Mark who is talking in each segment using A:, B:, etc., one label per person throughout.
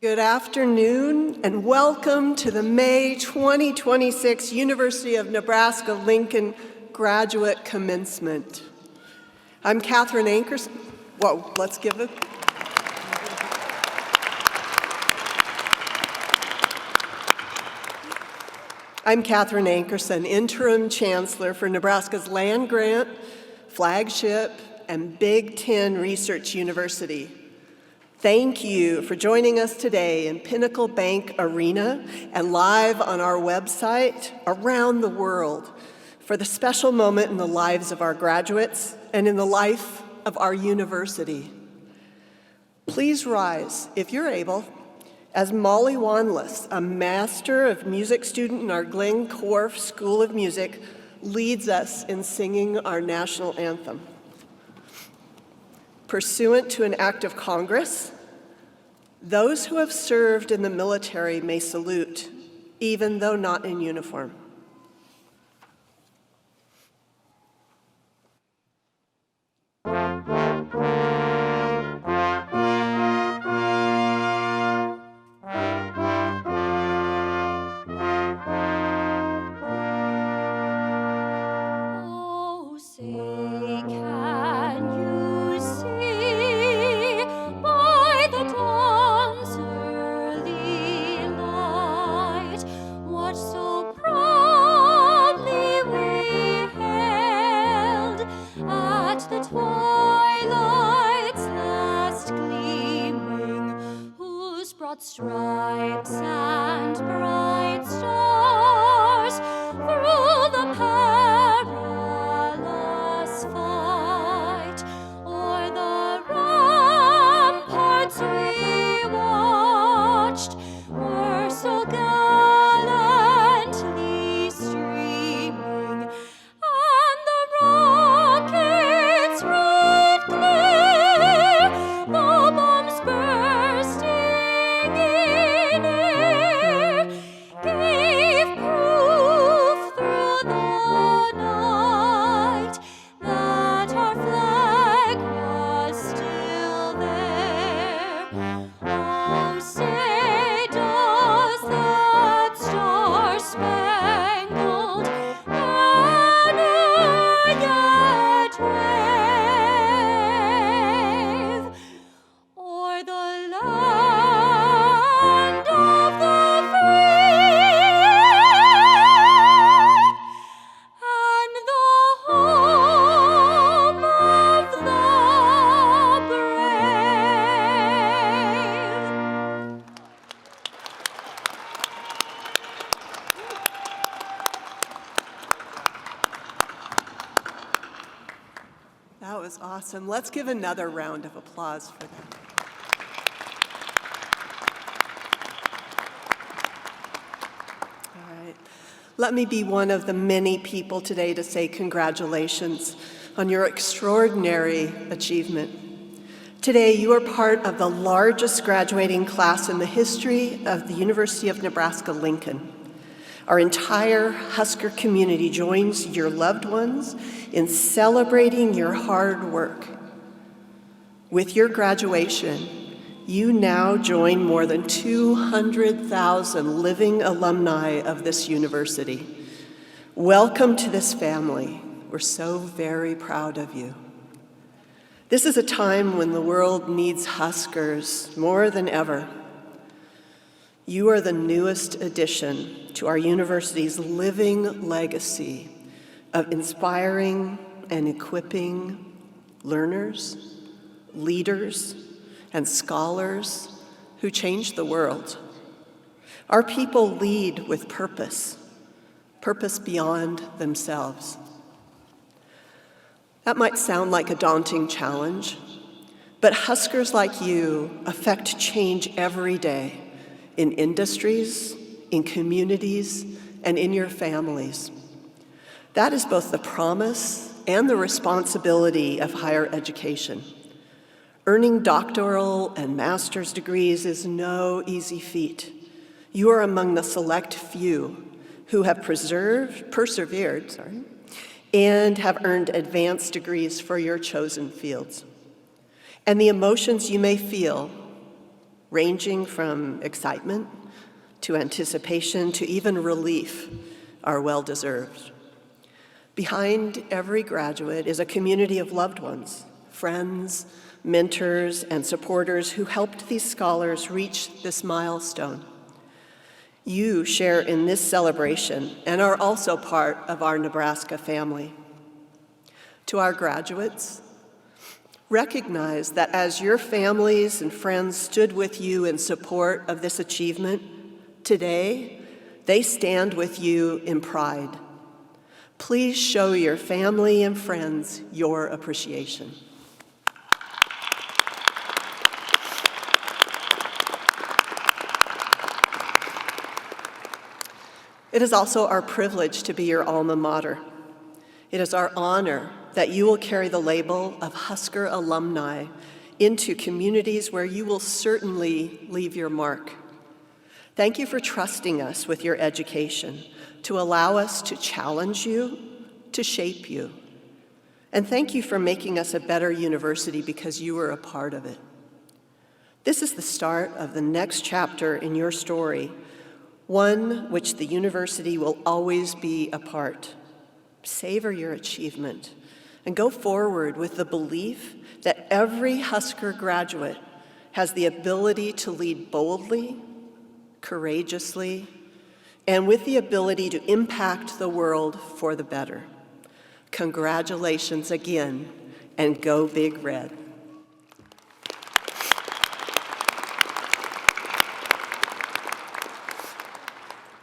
A: Good afternoon and welcome to the May 2026 University of Nebraska Lincoln Graduate Commencement. I'm Katherine Ankerson. Whoa, let's give it. I'm Katherine Ankerson, interim Chancellor for Nebraska's land grant, flagship, and Big Ten Research University. Thank you for joining us today in Pinnacle Bank Arena and live on our website around the world for the special moment in the lives of our graduates and in the life of our university. Please rise, if you're able, as Molly Wanless, a Master of Music student in our Glen Korff School of Music, leads us in singing our national anthem. Pursuant to an act of Congress, those who have served in the military may salute, even though not in uniform.
B: Stripes and bright stars through the perilous fight, o'er the
A: That was awesome. Let's give another round of applause for that. All right. Let me be one of the many people today to say congratulations on your extraordinary achievement. Today, you are part of the largest graduating class in the history of the University of Nebraska-Lincoln. Our entire Husker community joins your loved ones in celebrating your hard work. With your graduation, you now join more than 200,000 living alumni of this university. Welcome to this family. We're so very proud of you. This is a time when the world needs Huskers more than ever. You are the newest addition to our university's living legacy of inspiring and equipping learners, leaders, and scholars who change the world. Our people lead with purpose beyond themselves. That might sound like a daunting challenge, but Huskers like you affect change every day in industries, in communities, and in your families. That is both the promise and the responsibility of higher education. Earning doctoral and master's degrees is no easy feat. You are among the select few who have persevered, and have earned advanced degrees for your chosen fields. And the emotions you may feel, ranging from excitement to anticipation to even relief, are well-deserved. Behind every graduate is a community of loved ones, friends, mentors, and supporters who helped these scholars reach this milestone. You share in this celebration and are also part of our Nebraska family. To our graduates, recognize that as your families and friends stood with you in support of this achievement, today they stand with you in pride. Please show your family and friends your appreciation. It is also our privilege to be your alma mater. It is our honor that you will carry the label of Husker alumni into communities where you will certainly leave your mark. Thank you for trusting us with your education to allow us to challenge you, to shape you. And thank you for making us a better university because you were a part of it. This is the start of the next chapter in your story, one which the university will always be a part. Savor your achievement and go forward with the belief that every Husker graduate has the ability to lead boldly, courageously, and with the ability to impact the world for the better. Congratulations again, and go Big Red.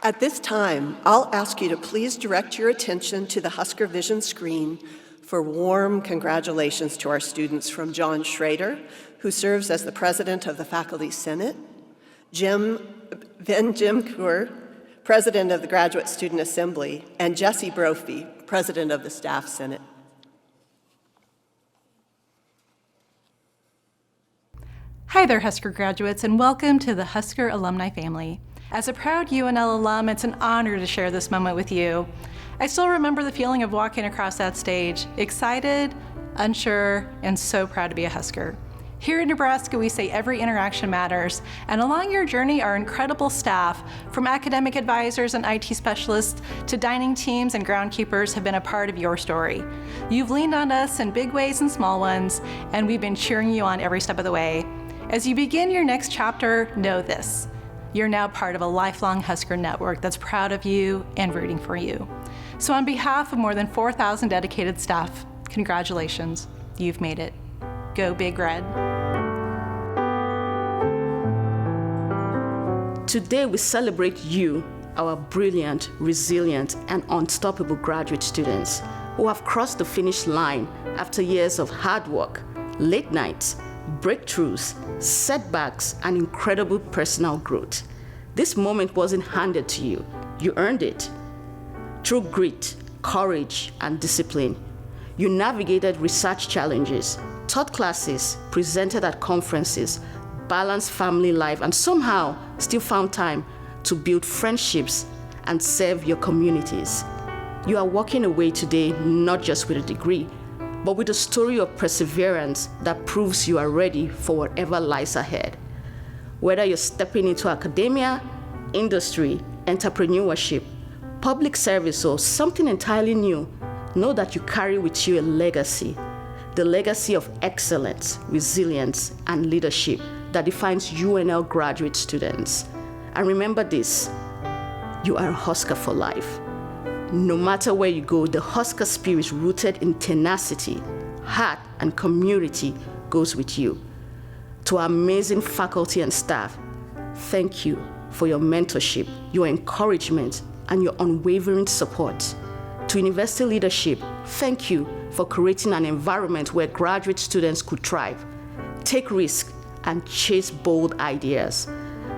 A: At this time, I'll ask you to please direct your attention to the Husker Vision screen for warm congratulations to our students from John Schrader, who serves as the president of the Faculty Senate, Jim Coeur, president of the Graduate Student Assembly, and Jesse Brophy, president of the Staff Senate.
C: Hi there, Husker graduates, and welcome to the Husker alumni family. As a proud UNL alum, it's an honor to share this moment with you. I still remember the feeling of walking across that stage, excited, unsure, and so proud to be a Husker. Here in Nebraska, we say every interaction matters, and along your journey, our incredible staff, from academic advisors and IT specialists to dining teams and groundkeepers, have been a part of your story. You've leaned on us in big ways and small ones, and we've been cheering you on every step of the way. As you begin your next chapter, know this: you're now part of a lifelong Husker network that's proud of you and rooting for you. So on behalf of more than 4,000 dedicated staff, congratulations, you've made it. Go Big Red.
D: Today we celebrate you, our brilliant, resilient, and unstoppable graduate students. who have crossed the finish line after years of hard work, late nights, breakthroughs, setbacks, and incredible personal growth. This moment wasn't handed to you. You earned it. Through grit, courage, and discipline, you navigated research challenges, taught classes, presented at conferences, balanced family life, and somehow still found time to build friendships and serve your communities. You are walking away today not just with a degree, but with a story of perseverance that proves you are ready for whatever lies ahead. Whether you're stepping into academia, industry, entrepreneurship, public service, or something entirely new, know that you carry with you a legacy, the legacy of excellence, resilience, and leadership that defines UNL graduate students. And remember this, you are a Husker for life. No matter where you go, the Husker spirit rooted in tenacity, heart, and community goes with you. To our amazing faculty and staff, thank you for your mentorship, your encouragement, and your unwavering support. To university leadership, thank you for creating an environment where graduate students could thrive, take risks, and chase bold ideas.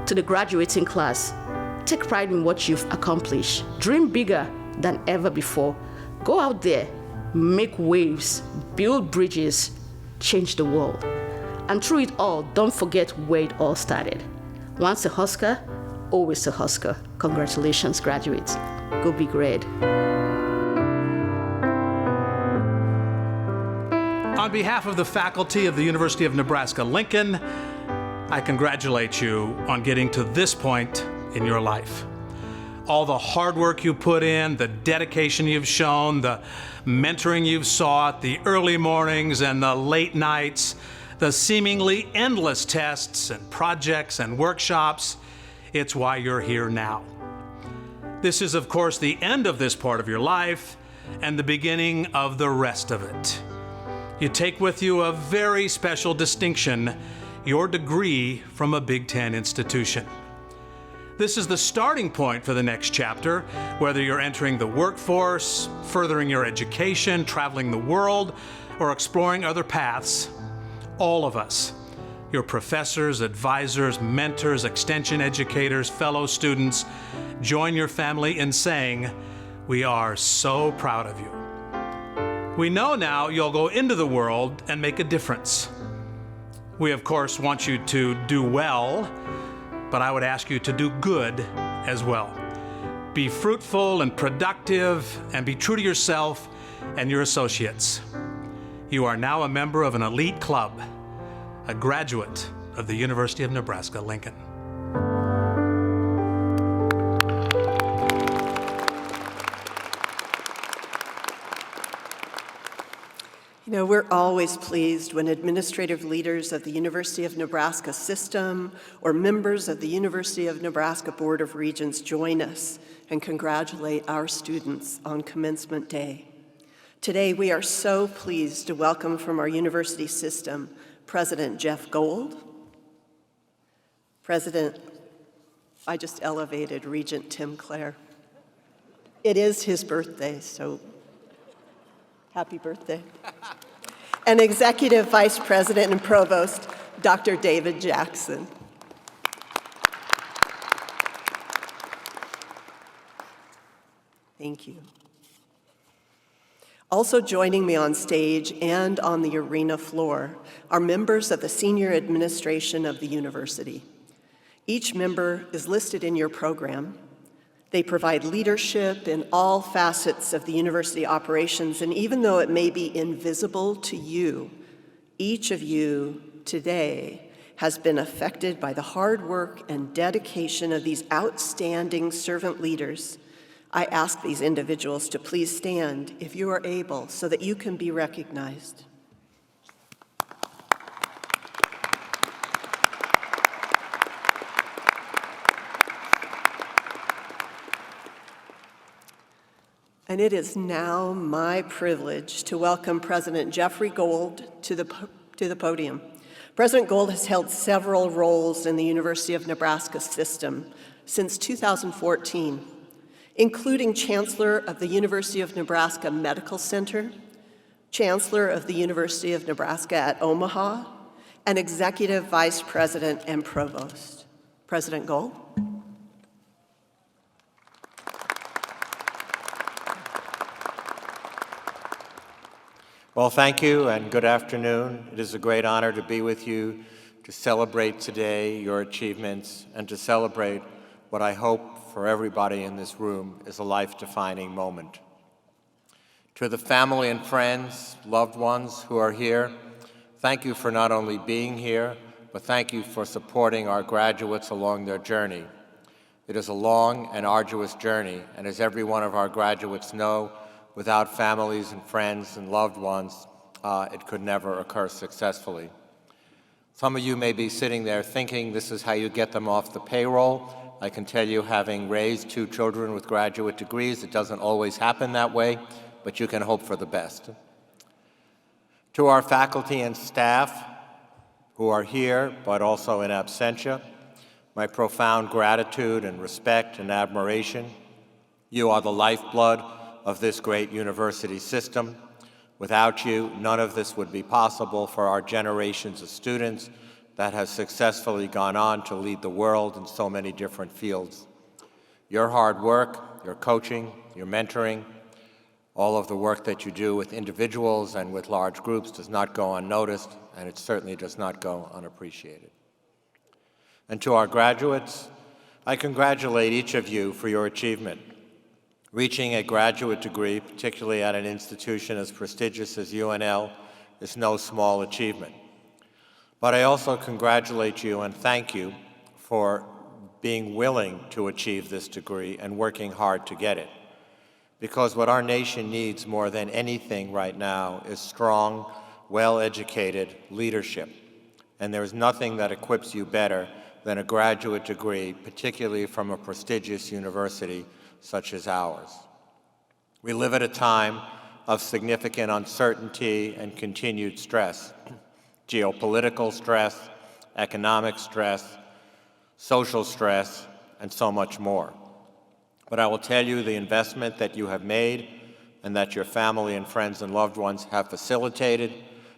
D: To the graduating class, take pride in what you've accomplished. Dream bigger than ever before. Go out there, make waves, build bridges, change the world. And through it all, don't forget where it all started. Once a Husker, always a Husker. Congratulations, graduates. Go be Grad.
E: On behalf of the faculty of the University of Nebraska-Lincoln, I congratulate you on getting to this point in your life. All the hard work you put in, the dedication you've shown, the mentoring you've sought, the early mornings and the late nights, the seemingly endless tests and projects and workshops, it's why you're here now. This is, of course, the end of this part of your life and the beginning of the rest of it. You take with you a very special distinction, your degree from a Big Ten institution. This is the starting point for the next chapter, whether you're entering the workforce, furthering your education, traveling the world, or exploring other paths. All of us, your professors, advisors, mentors, extension educators, fellow students, join your family in saying, we are so proud of you. We know now you'll go into the world and make a difference. We, of course, want you to do well, but I would ask you to do good as well. Be fruitful and productive, and be true to yourself and your associates. You are now a member of an elite club, a graduate of the University of Nebraska-Lincoln.
A: You know, we're always pleased when administrative leaders of the University of Nebraska system or members of the University of Nebraska Board of Regents join us and congratulate our students on Commencement Day. Today, we are so pleased to welcome from our university system President Jeff Gold, I just elevated Regent Tim Clare. It is his birthday, so happy birthday. And Executive Vice President and Provost, Dr. David Jackson. Thank you. Also joining me on stage and on the arena floor are members of the senior administration of the university. Each member is listed in your program. They provide leadership in all facets of the university operations, and even though it may be invisible to you, each of you today has been affected by the hard work and dedication of these outstanding servant leaders. I ask these individuals to please stand if you are able so that you can be recognized. And it is now my privilege to welcome President Jeffrey Gold to the podium. President Gold has held several roles in the University of Nebraska system since 2014. including Chancellor of the University of Nebraska Medical Center, Chancellor of the University of Nebraska at Omaha, and Executive Vice President and Provost. President Gold.
F: Well, thank you and good afternoon. It is a great honor to be with you to celebrate today your achievements and to celebrate what I hope for everybody in this room is a life-defining moment. To the family and friends, loved ones who are here, thank you for not only being here, but thank you for supporting our graduates along their journey. It is a long and arduous journey, and as every one of our graduates know, without families and friends and loved ones, it could never occur successfully. Some of you may be sitting there thinking this is how you get them off the payroll. I can tell you, having raised 2 children with graduate degrees, it doesn't always happen that way, but you can hope for the best. To our faculty and staff who are here, but also in absentia, my profound gratitude and respect and admiration. You are the lifeblood of this great university system. Without you, none of this would be possible for our generations of students that have successfully gone on to lead the world in so many different fields. Your hard work, your coaching, your mentoring, all of the work that you do with individuals and with large groups does not go unnoticed, and it certainly does not go unappreciated. And to our graduates, I congratulate each of you for your achievement. Reaching a graduate degree, particularly at an institution as prestigious as UNL, is no small achievement. But I also congratulate you and thank you for being willing to achieve this degree and working hard to get it. Because what our nation needs more than anything right now is strong, well-educated leadership. And there's nothing that equips you better than a graduate degree, particularly from a prestigious university such as ours. We live at a time of significant uncertainty and continued stress, geopolitical stress, economic stress, social stress, and so much more. But I will tell you the investment that you have made and that your family and friends and loved ones have facilitated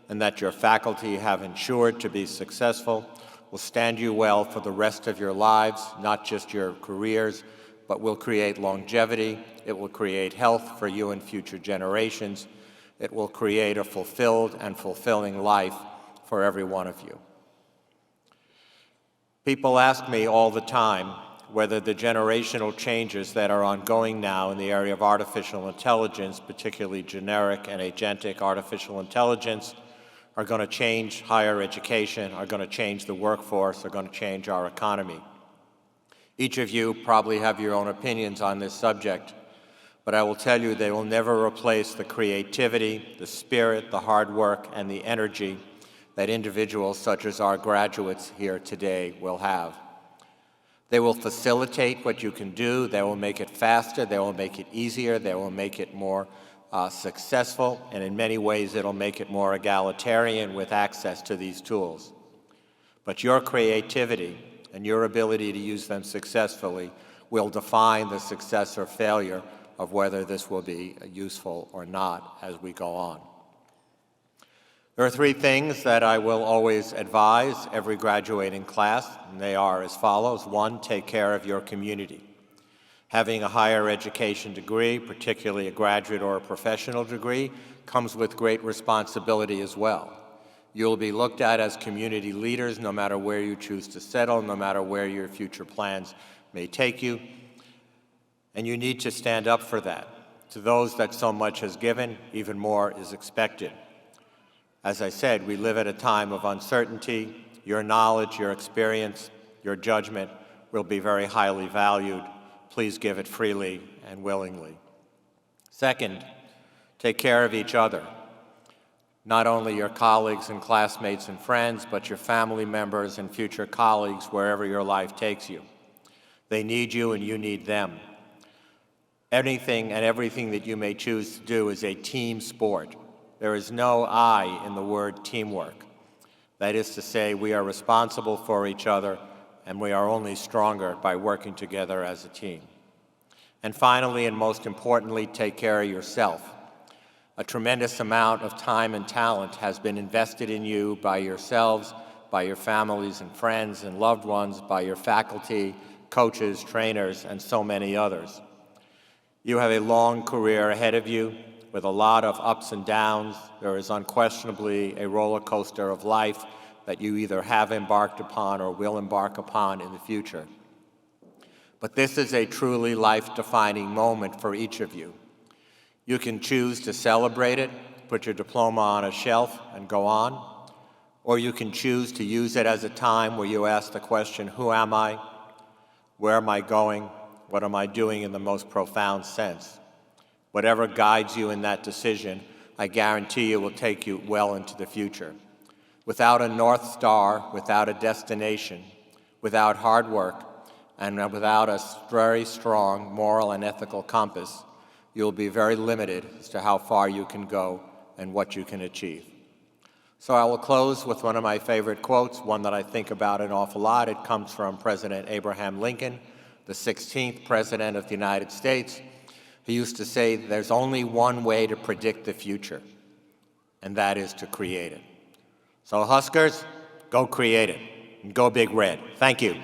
F: and that your faculty have ensured to be successful will stand you well for the rest of your lives, not just your careers, but will create longevity, it will create health for you and future generations, it will create a fulfilled and fulfilling life for every one of you. People ask me all the time whether the generational changes that are ongoing now in the area of artificial intelligence, particularly generic and agentic artificial intelligence, are going to change higher education, are going to change the workforce, are going to change our economy. Each of you probably have your own opinions on this subject, but I will tell you they will never replace the creativity, the spirit, the hard work, and the energy that individuals such as our graduates here today will have. They will facilitate what you can do, they will make it faster, they will make it easier, they will make it more successful, and in many ways it'll make it more egalitarian with access to these tools. But your creativity and your ability to use them successfully will define the success or failure of whether this will be useful or not as we go on. There are 3 things that I will always advise every graduating class, and they are as follows. 1, take care of your community. Having a higher education degree, particularly a graduate or a professional degree, comes with great responsibility as well. You'll be looked at as community leaders no matter where you choose to settle, no matter where your future plans may take you. And you need to stand up for that. To those that so much has given, even more is expected. As I said, we live at a time of uncertainty. Your knowledge, your experience, your judgment will be very highly valued. Please give it freely and willingly. 2nd, take care of each other. Not only your colleagues and classmates and friends, but your family members and future colleagues wherever your life takes you. They need you and you need them. Anything and everything that you may choose to do is a team sport. There is no I in the word teamwork. That is to say, we are responsible for each other and we are only stronger by working together as a team. And finally, and most importantly, take care of yourself. A tremendous amount of time and talent has been invested in you by yourselves, by your families and friends and loved ones, by your faculty, coaches, trainers, and so many others. You have a long career ahead of you with a lot of ups and downs. There is unquestionably a roller coaster of life that you either have embarked upon or will embark upon in the future. But this is a truly life-defining moment for each of you. You can choose to celebrate it, put your diploma on a shelf and go on, or you can choose to use it as a time where you ask the question, who am I? Where am I going? What am I doing in the most profound sense? Whatever guides you in that decision, I guarantee you will take you well into the future. Without a North Star, without a destination, without hard work, and without a very strong moral and ethical compass, you'll be very limited as to how far you can go and what you can achieve. So I will close with one of my favorite quotes, one that I think about an awful lot. It comes from President Abraham Lincoln, the 16th President of the United States. He used to say, there's only one way to predict the future, and that is to create it. So Huskers, go create it, and go Big Red. Thank you.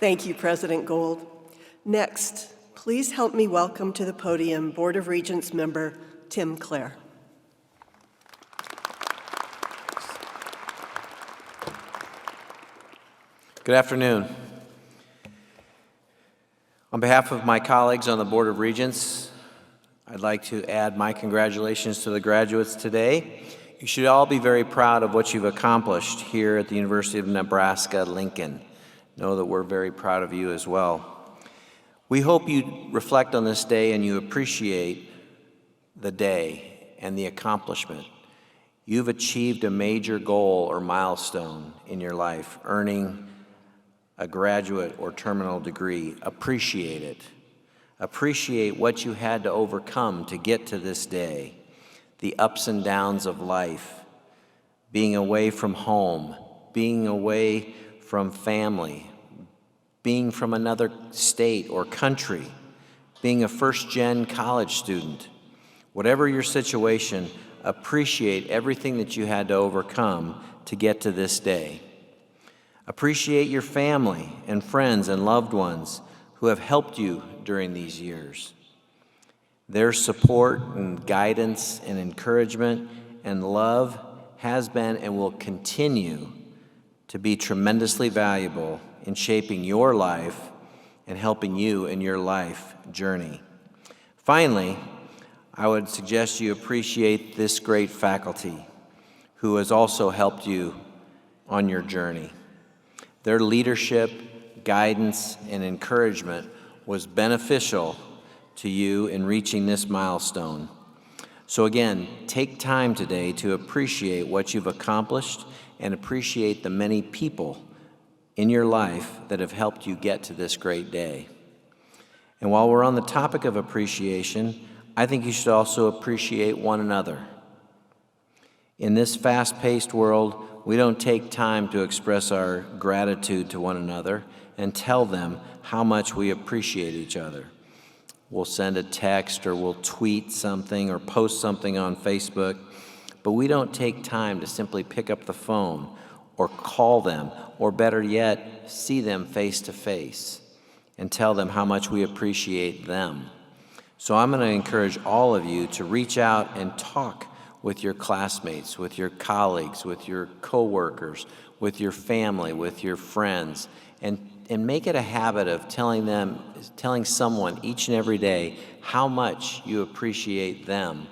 A: Thank you, President Gold. Next, please help me welcome to the podium Board of Regents member Tim Clare.
G: Good afternoon. On behalf of my colleagues on the Board of Regents, I'd like to add my congratulations to the graduates today. You should all be very proud of what you've accomplished here at the University of Nebraska, Lincoln. Know that we're very proud of you as well. We hope you reflect on this day and you appreciate the day and the accomplishment. You've achieved a major goal or milestone in your life, earning a graduate or terminal degree. Appreciate it. Appreciate what you had to overcome to get to this day, the ups and downs of life, being away from home, being away from family, being from another state or country, being a first-gen college student. Whatever your situation, appreciate everything that you had to overcome to get to this day. Appreciate your family and friends and loved ones who have helped you during these years. Their support and guidance and encouragement and love has been and will continue to be tremendously valuable in shaping your life and helping you in your life journey. Finally, I would suggest you appreciate this great faculty who has also helped you on your journey. Their leadership, guidance, and encouragement was beneficial to you in reaching this milestone. So again, take time today to appreciate what you've accomplished and appreciate the many people in your life that have helped you get to this great day. And while we're on the topic of appreciation, I think you should also appreciate one another. In this fast-paced world, we don't take time to express our gratitude to one another and tell them how much we appreciate each other. We'll send a text or we'll tweet something or post something on Facebook, but we don't take time to simply pick up the phone or call them, or better yet, see them face to face and tell them how much we appreciate them. So I'm going to encourage all of you to reach out and talk with your classmates, with your colleagues, with your coworkers, with your family, with your friends, and make it a habit of telling someone each and every day how much you appreciate them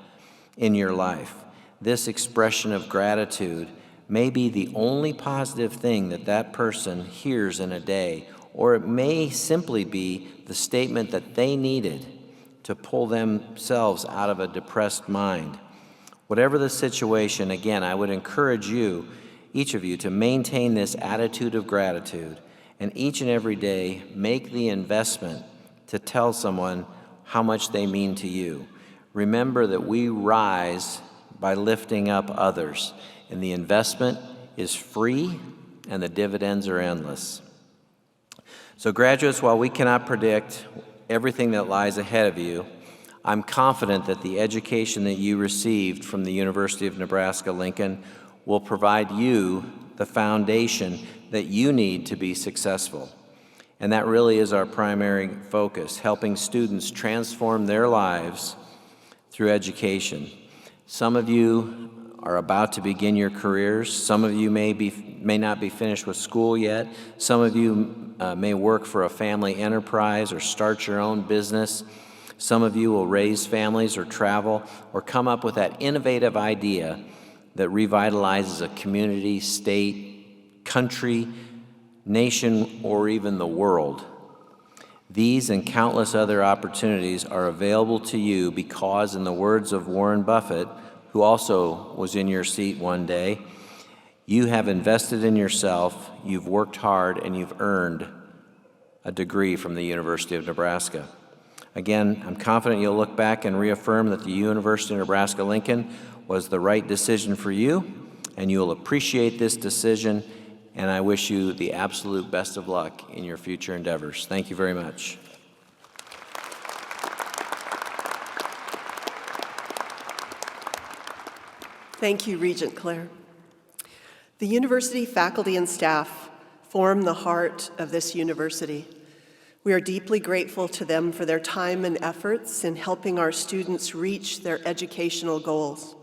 G: in your life. This expression of gratitude may be the only positive thing that person hears in a day, or it may simply be the statement that they needed to pull themselves out of a depressed mind. Whatever the situation, again, I would encourage you, each of you, to maintain this attitude of gratitude and each and every day make the investment to tell someone how much they mean to you. Remember that we rise by lifting up others, and the investment is free and the dividends are endless. So graduates, while we cannot predict everything that lies ahead of you, I'm confident that the education that you received from the University of Nebraska-Lincoln will provide you the foundation that you need to be successful. And that really is our primary focus, helping students transform their lives through education. Some of you are about to begin your careers. Some of you may not be finished with school yet. Some of you may work for a family enterprise or start your own business. Some of you will raise families or travel or come up with that innovative idea that revitalizes a community, state, country, nation, or even the world. These and countless other opportunities are available to you because, in the words of Warren Buffett, who also was in your seat one day, you have invested in yourself, you've worked hard, and you've earned a degree from the University of Nebraska. Again, I'm confident you'll look back and reaffirm that the University of Nebraska-Lincoln was the right decision for you, and you'll appreciate this decision, and I wish you the absolute best of luck in your future endeavors. Thank you very much.
A: Thank you, Regent Claire. The university faculty and staff form the heart of this university. We are deeply grateful to them for their time and efforts in helping our students reach their educational goals.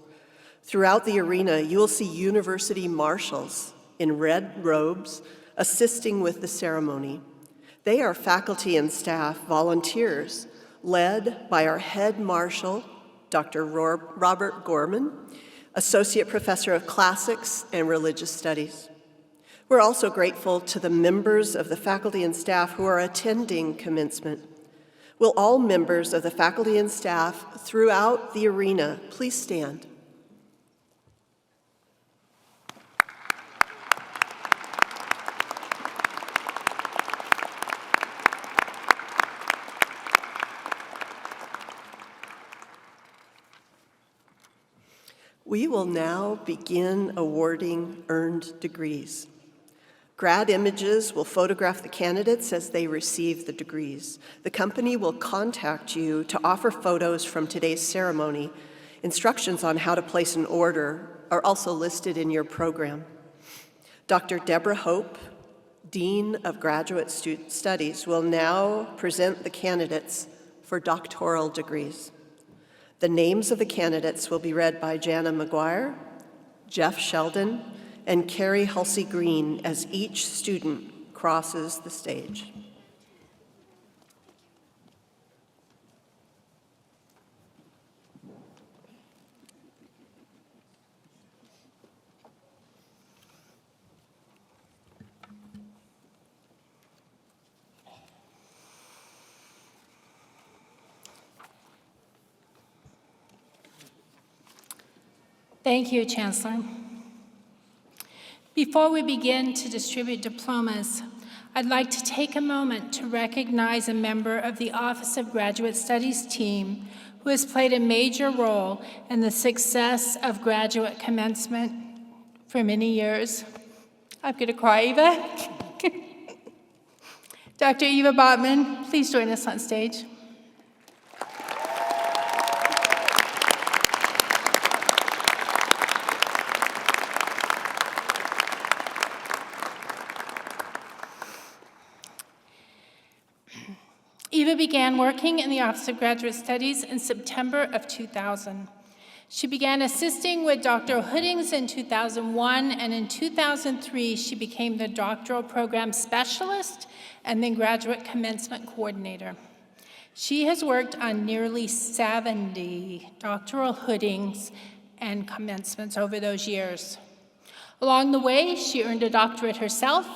A: Throughout the arena, you will see university marshals in red robes assisting with the ceremony. They are faculty and staff volunteers led by our head marshal, Dr. Robert Gorman, Associate Professor of Classics and Religious Studies. We're also grateful to the members of the faculty and staff who are attending commencement. Will all members of the faculty and staff throughout the arena please stand? We will now begin awarding earned degrees. Grad images will photograph the candidates as they receive the degrees. The company will contact you to offer photos from today's ceremony. Instructions on how to place an order are also listed in your program. Dr. Deborah Hope, Dean of Graduate Studies, will now present the candidates for doctoral degrees. The names of the candidates will be read by Jana McGuire, Jeff Sheldon, and Carrie Hulsey Green as each student crosses the stage.
H: Thank you, Chancellor. Before we begin to distribute diplomas, I'd like to take a moment to recognize a member of the Office of Graduate Studies team who has played a major role in the success of graduate commencement for many years. I'm going to cry, Eva. Dr. Eva Botman, please join us on stage. Eva began working in the Office of Graduate Studies in September of 2000. She began assisting with doctoral hoodings in 2001, and in 2003, she became the doctoral program specialist and then graduate commencement coordinator. She has worked on nearly 70 doctoral hoodings and commencements over those years. Along the way, she earned a doctorate herself.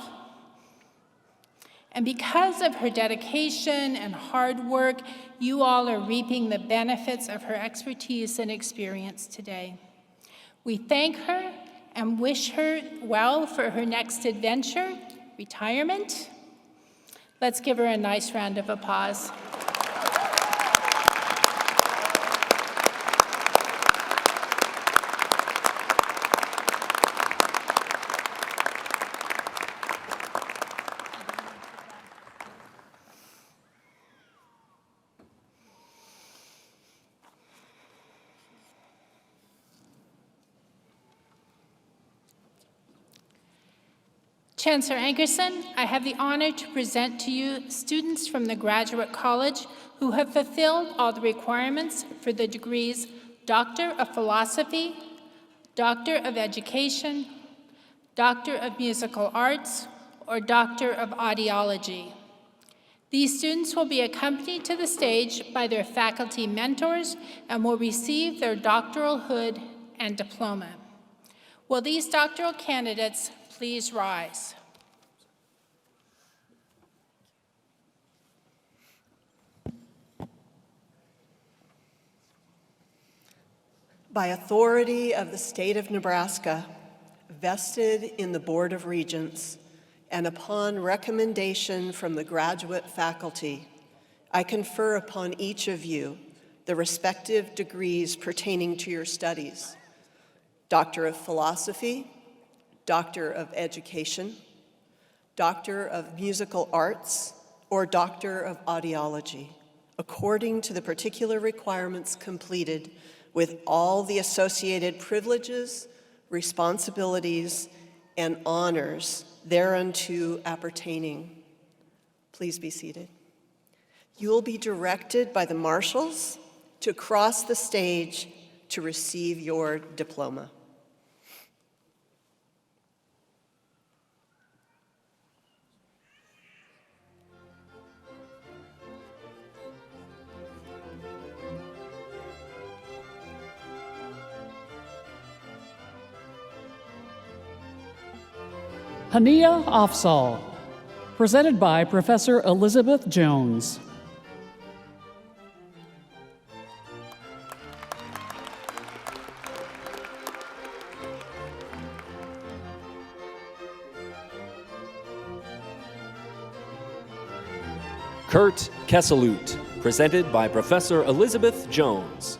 H: And because of her dedication and hard work, you all are reaping the benefits of her expertise and experience today. We thank her and wish her well for her next adventure, retirement. Let's give her a nice round of applause. Chancellor Ankerson, I have the honor to present to you students from the Graduate College who have fulfilled all the requirements for the degrees Doctor of Philosophy, Doctor of Education, Doctor of Musical Arts, or Doctor of Audiology. These students will be accompanied to the stage by their faculty mentors and will receive their doctoral hood and diploma. Will these doctoral candidates please rise?
A: By authority of the state of Nebraska, vested in the Board of Regents, and upon recommendation from the graduate faculty, I confer upon each of you the respective degrees pertaining to your studies: Doctor of Philosophy, Doctor of Education, Doctor of Musical Arts, or Doctor of Audiology, according to the particular requirements completed, with all the associated privileges, responsibilities, and honors thereunto appertaining. Please be seated. You will be directed by the marshals to cross the stage to receive your diploma.
I: Hania Afzal, presented by Professor Elizabeth Jones.
J: Kurt Kesselut, presented by Professor Elizabeth Jones.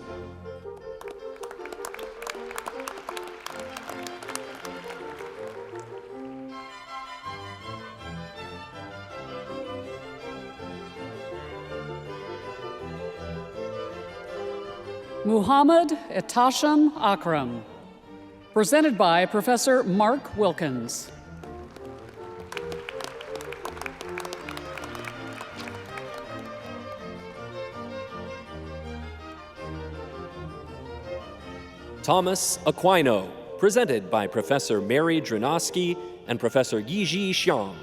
I: Muhammad Etasham Akram, presented by Professor Mark Wilkins.
J: Thomas Aquino, presented by Professor Mary Dranowski and Professor Yiji Xiang.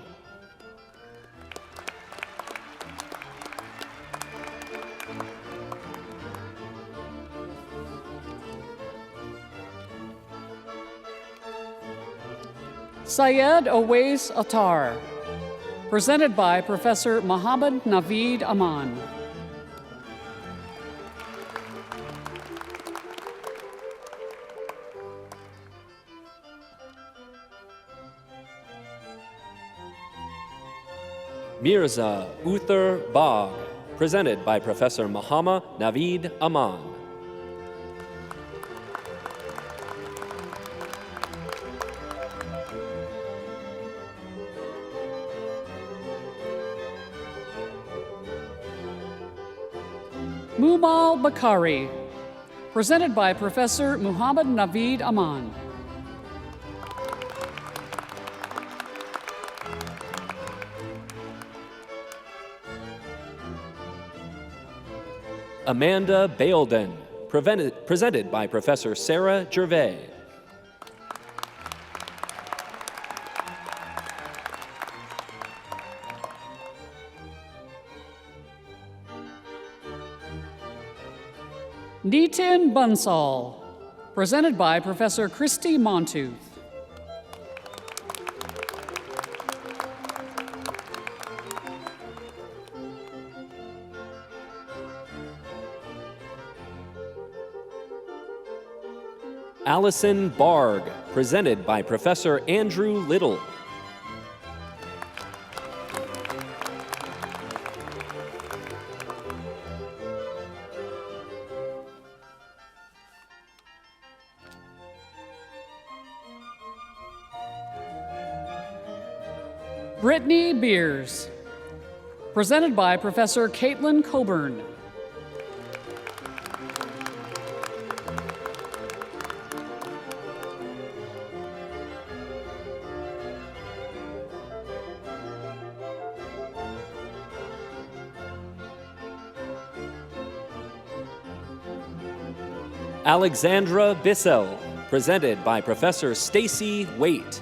I: Syed Owais Attar, presented by Professor Mohammad Naveed Aman.
J: Mirza Uthar Bagh, presented by Professor Mohammad Naveed Aman.
I: Mumal Bakari, presented by Professor Muhammad Naveed Aman.
J: Amanda Bailden, presented by Professor Sarah Gervais.
I: Nitin Bansal, presented by Professor Christy Montooth.
J: Allison Barg, presented by Professor Andrew Little.
I: Brittany Beers, presented by Professor Caitlin Coburn.
J: Alexandra Bissell, presented by Professor Stacy Waite.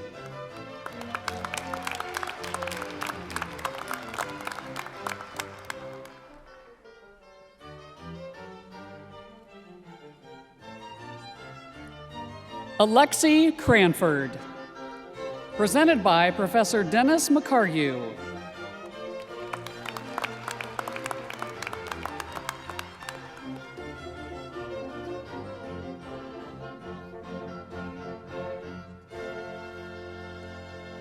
I: Alexi Cranford, presented by Professor Dennis McCargue.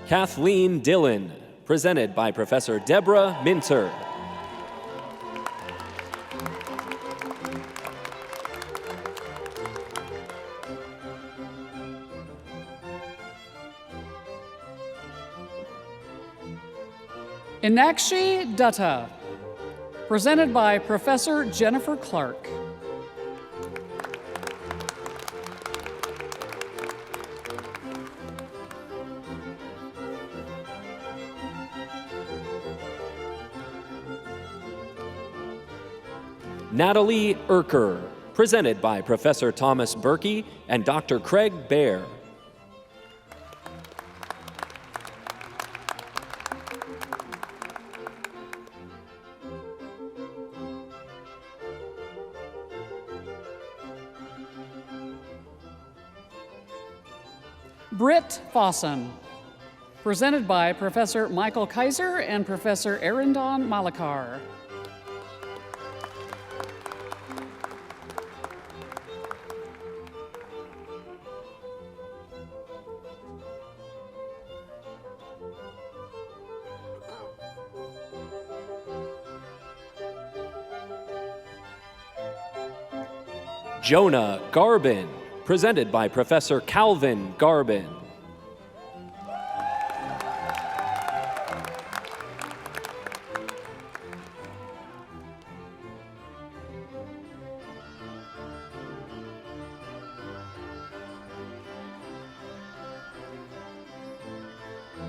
J: Kathleen Dillon, presented by Professor Deborah Minter.
I: Inakshi Dutta, presented by Professor Jennifer Clark.
J: Natalie Erker, presented by Professor Thomas Berkey and Dr. Craig Baer.
I: Britt Fossen, presented by Professor Michael Kaiser and Professor Arindon Malakar.
J: Jonah Garbin, presented by Professor Calvin Garbin.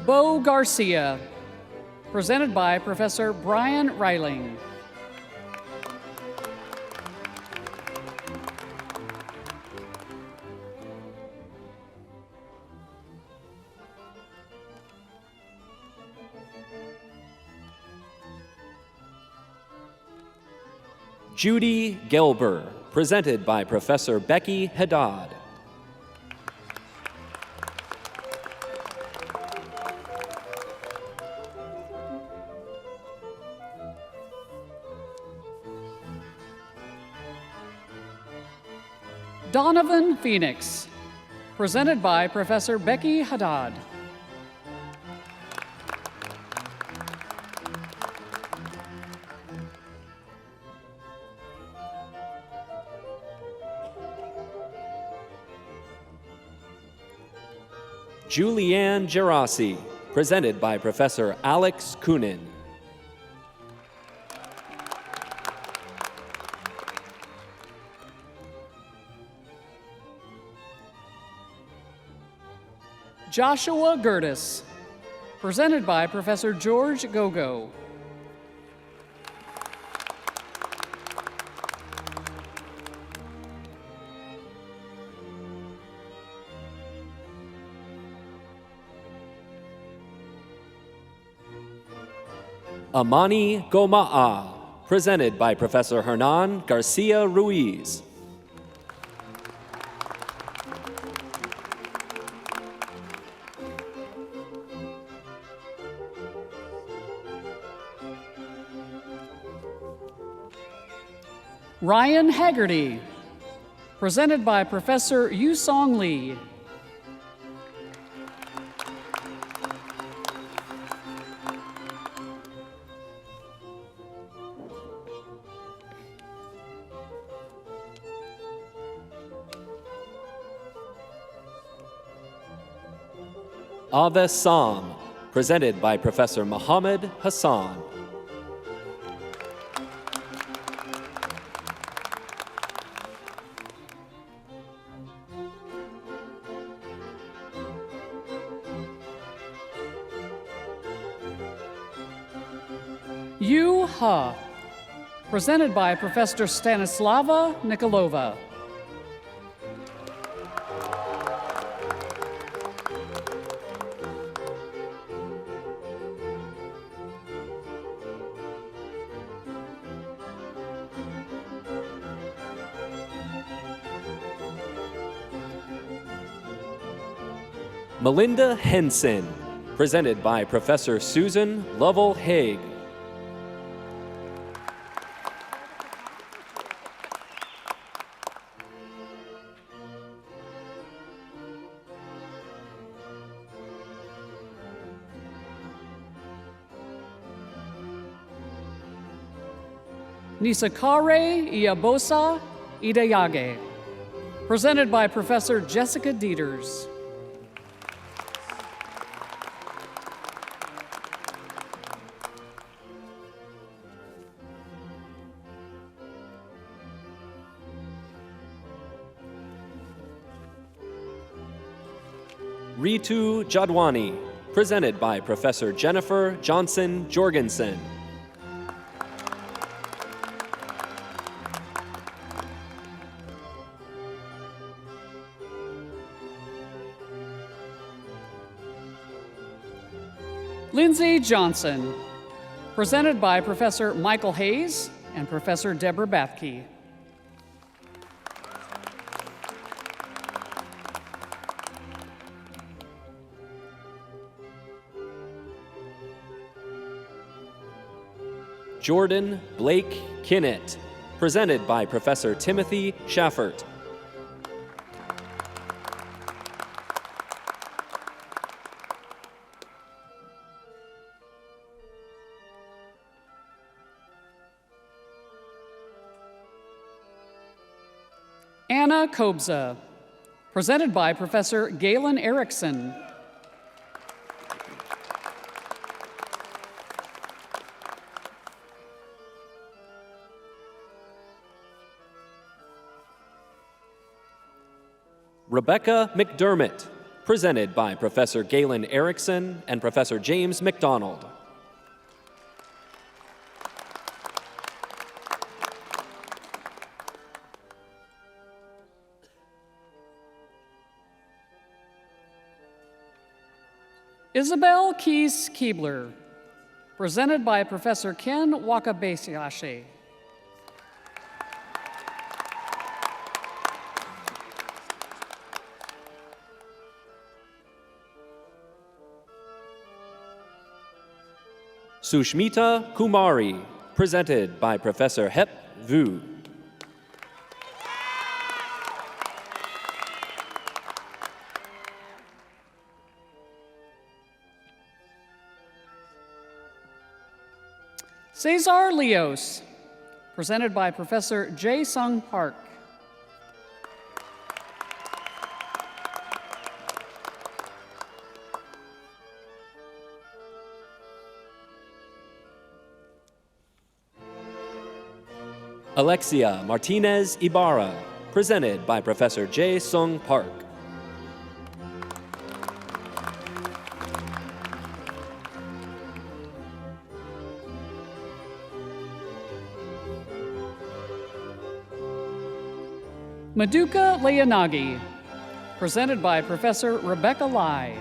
I: Bo Garcia, presented by Professor Brian Reiling.
J: Judy Gelber, presented by Professor Becky Haddad.
I: Donovan Phoenix, presented by Professor Becky Haddad.
J: Julianne Gerasi, presented by Professor Alex Kunin.
I: Joshua Gertis, presented by Professor George Gogo.
J: Amani Goma'a, presented by Professor Hernan Garcia Ruiz.
I: Ryan Haggerty, presented by Professor Yusong Lee.
J: Ave Sam, presented by Professor Mohammed Hassan.
I: Yu Ha, presented by Professor Stanislava Nikolova.
J: Melinda Henson, presented by Professor Susan Lovell Haig.
I: Nisakare Iabosa Idayage, presented by Professor Jessica Dieters.
J: Ritu Jadwani, presented by Professor Jennifer Johnson Jorgensen.
I: Lindsay Johnson, presented by Professor Michael Hayes and Professor Deborah Bathke.
J: Jordan Blake Kinnett, presented by Professor Timothy Schaffert.
I: Anna Kobza, presented by Professor Galen Erickson.
J: Rebecca McDermott, presented by Professor Galen Erickson and Professor James McDonald.
I: Isabel Keys Keebler, presented by Professor Ken Wakabayashi.
J: Sushmita Kumari, presented by Professor Hep Vu.
I: Cesar Leos, presented by Professor Jae Sung Park.
J: Alexia Martinez Ibarra, presented by Professor Jae Sung Park.
I: Maduka Leonagi, presented by Professor Rebecca Lai.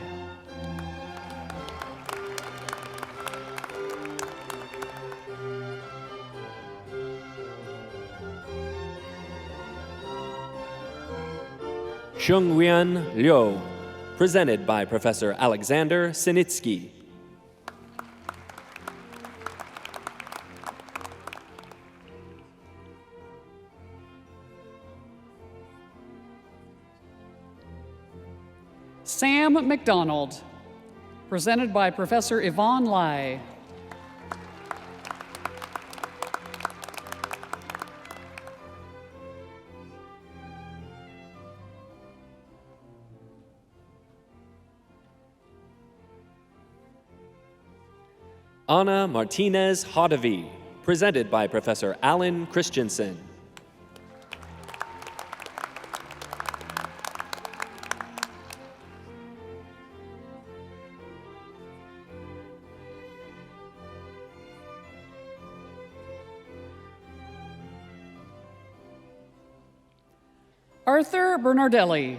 J: Shengwian Liu, presented by Professor Alexander Sinitsky.
I: Sam McDonald, presented by Professor Yvonne Lai.
J: Anna Martinez Hodavi, presented by Professor Alan Christensen.
I: Arthur Bernardelli,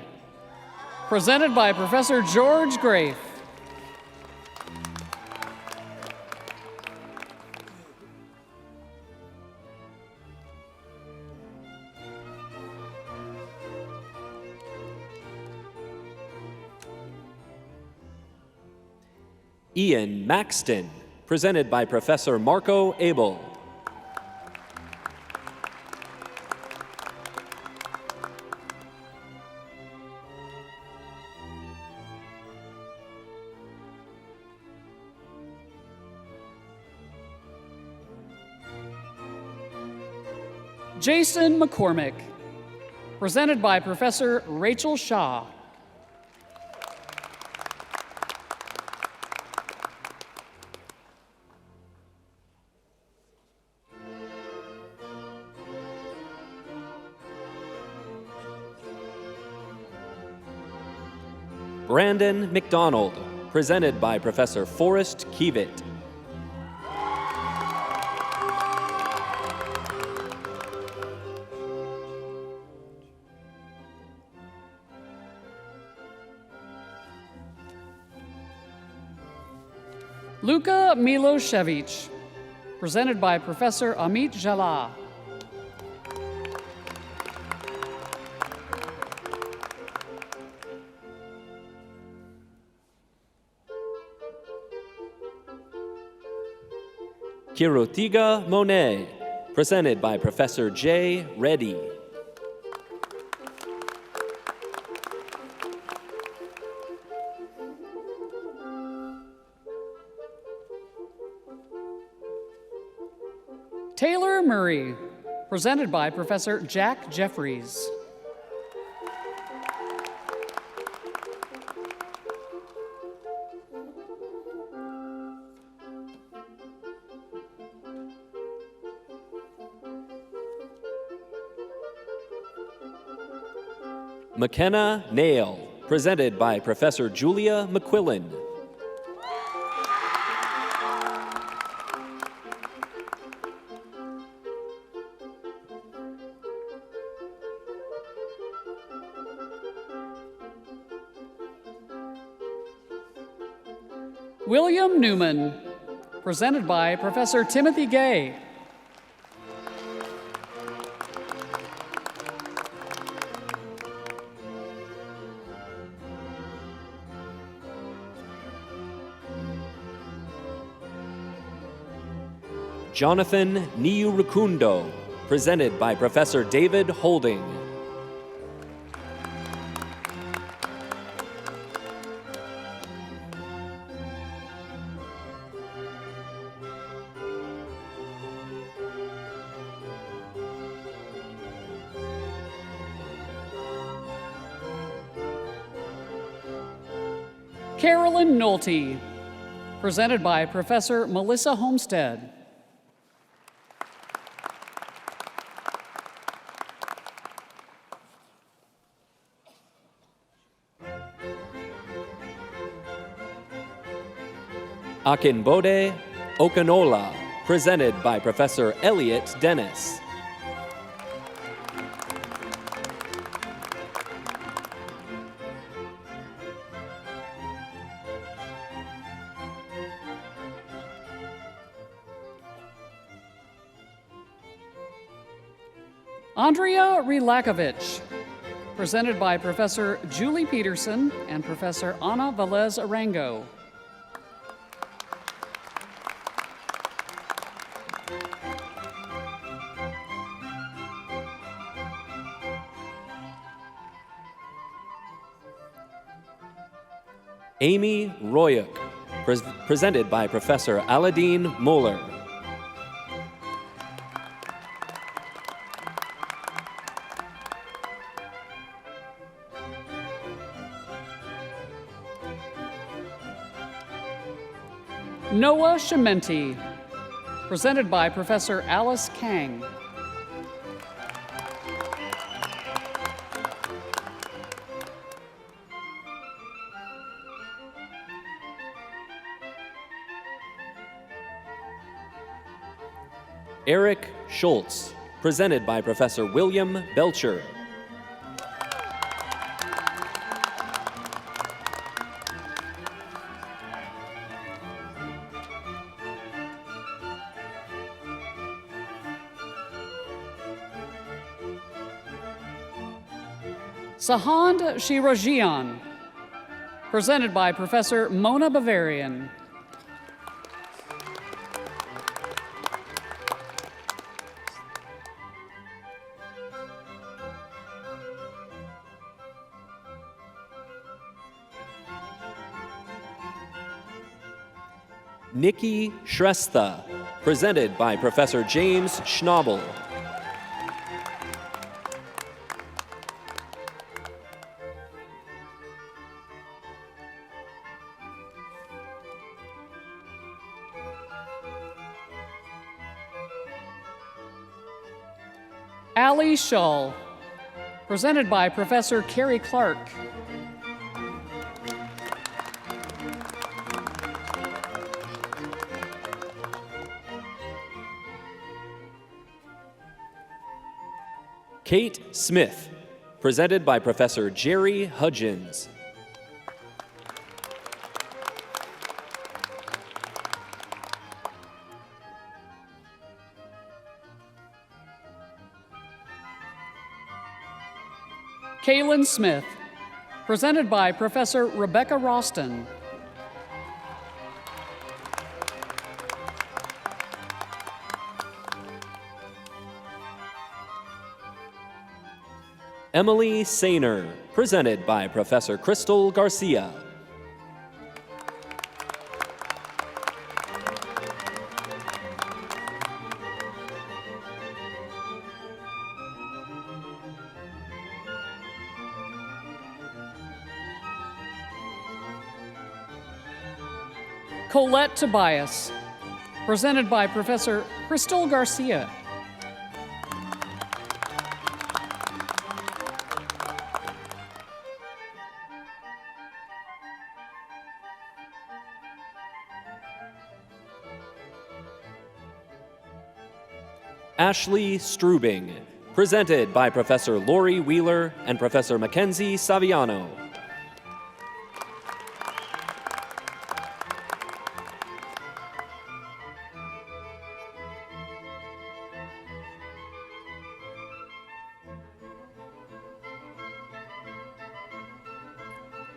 I: presented by Professor George Grafe.
J: Ian Maxton, presented by Professor Marco Abel.
I: Jason McCormick, presented by Professor Rachel Shaw.
J: Brandon McDonald, presented by Professor Forrest Kievit.
I: Luka Milosevic, presented by Professor Amit Jala.
J: Kirotiga Monet, presented by Professor J. Reddy.
I: Taylor Murray, presented by Professor Jack Jeffries.
J: McKenna Nail, presented by Professor Julia McQuillan.
I: William Newman, presented by Professor Timothy Gay.
J: Jonathan Niurukundo, presented by Professor David Holding.
I: Carolyn Nolte, presented by Professor Melissa Homestead.
J: Akinbode Okanola, presented by Professor Elliot Dennis.
I: Andrea Relakovich, presented by Professor Julie Peterson and Professor Ana Velez Arango.
J: Amy Royuk, presented by Professor Aladine Moeller.
I: Noah Shementi, presented by Professor Alice Kang.
J: Eric Schultz, presented by Professor William Belcher.
I: Sahand Shirajian, presented by Professor Mona Bavarian.
J: Nikki Shrestha, presented by Professor James Schnabel.
I: Ali Shull, presented by Professor Carrie Clark.
J: Kate Smith, presented by Professor Jerry Hudgens.
I: Kaylin Smith, presented by Professor Rebecca Roston.
J: Emily Sainer, presented by Professor Crystal Garcia.
I: Colette Tobias, presented by Professor Crystal Garcia.
J: Ashley Strubing, presented by Professor Lori Wheeler and Professor Mackenzie Saviano.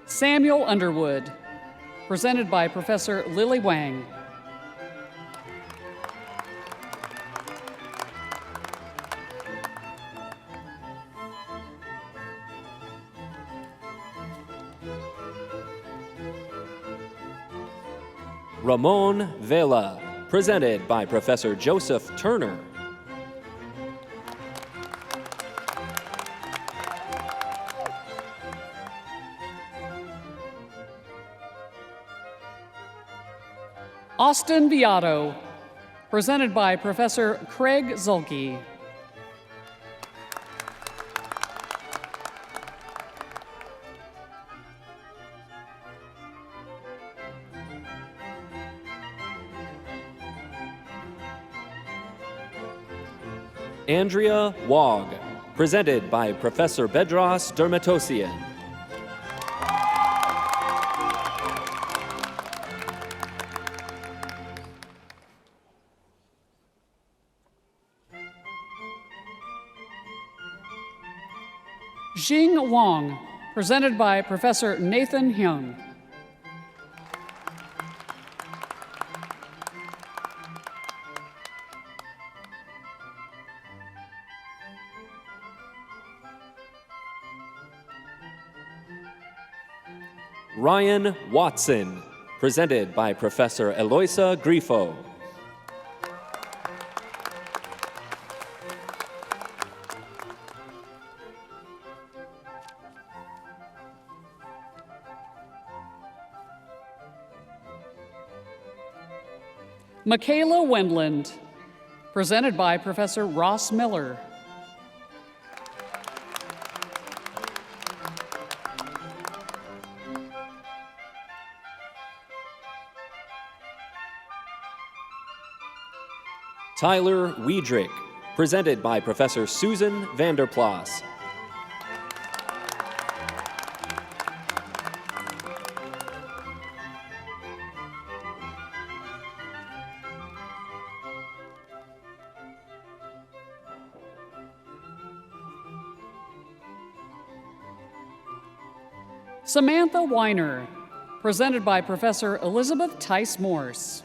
I: Samuel Underwood, presented by Professor Lily Wang.
J: Ramon Vela, presented by Professor Joseph Turner.
I: Austin Beato, presented by Professor Craig Zulke.
J: Andrea Wog, presented by Professor Bedros Dermatosian.
I: Jing Wang, presented by Professor Nathan Hyung.
J: Ryan Watson, presented by Professor Eloisa Grifo.
I: Michaela Wendland, presented by Professor Ross Miller.
J: Tyler Wiedrick, presented by Professor Susan Vanderplas.
I: Samantha Weiner, presented by Professor Elizabeth Tice Morse.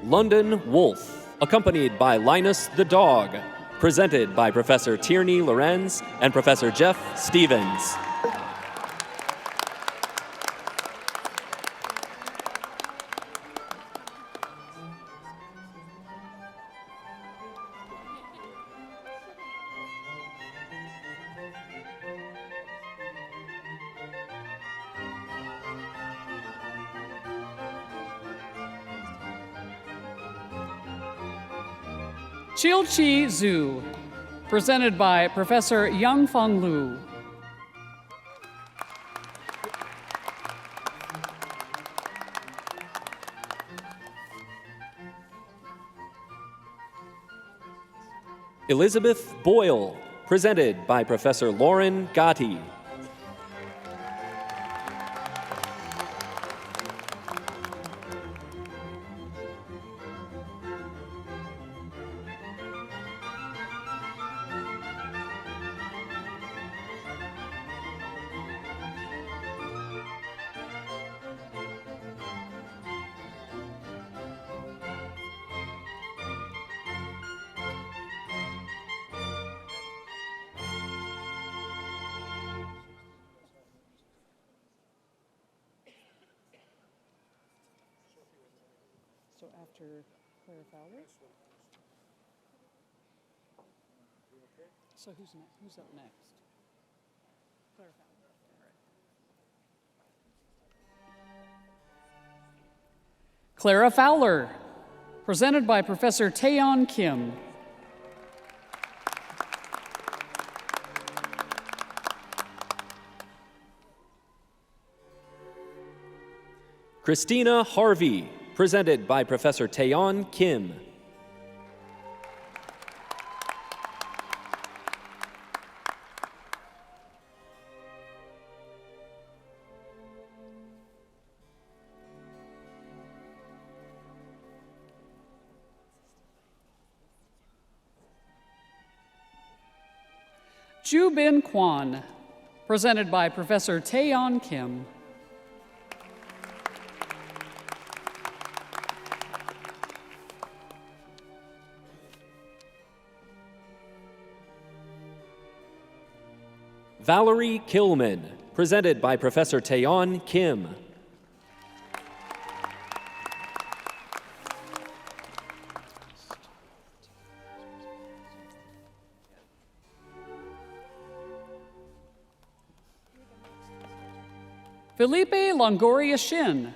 J: London Wolf, accompanied by Linus the Dog, presented by Professor Tierney Lorenz and Professor Jeff Stevens.
I: Chil Chi Zhu, presented by Professor Yang Feng Lu.
J: Elizabeth Boyle, presented by Professor Lauren Gotti.
I: So after Clara Fowler? So who's up next? Clara Fowler. Clara Fowler, presented by Professor Taeyeon Kim.
J: Christina Harvey, presented by Professor Taeyeon Kim.
I: Ju Bin Kwan, presented by Professor Taeyeon Kim.
J: Valerie Killman, presented by Professor Taeyeon Kim.
I: Felipe Longoria Shin,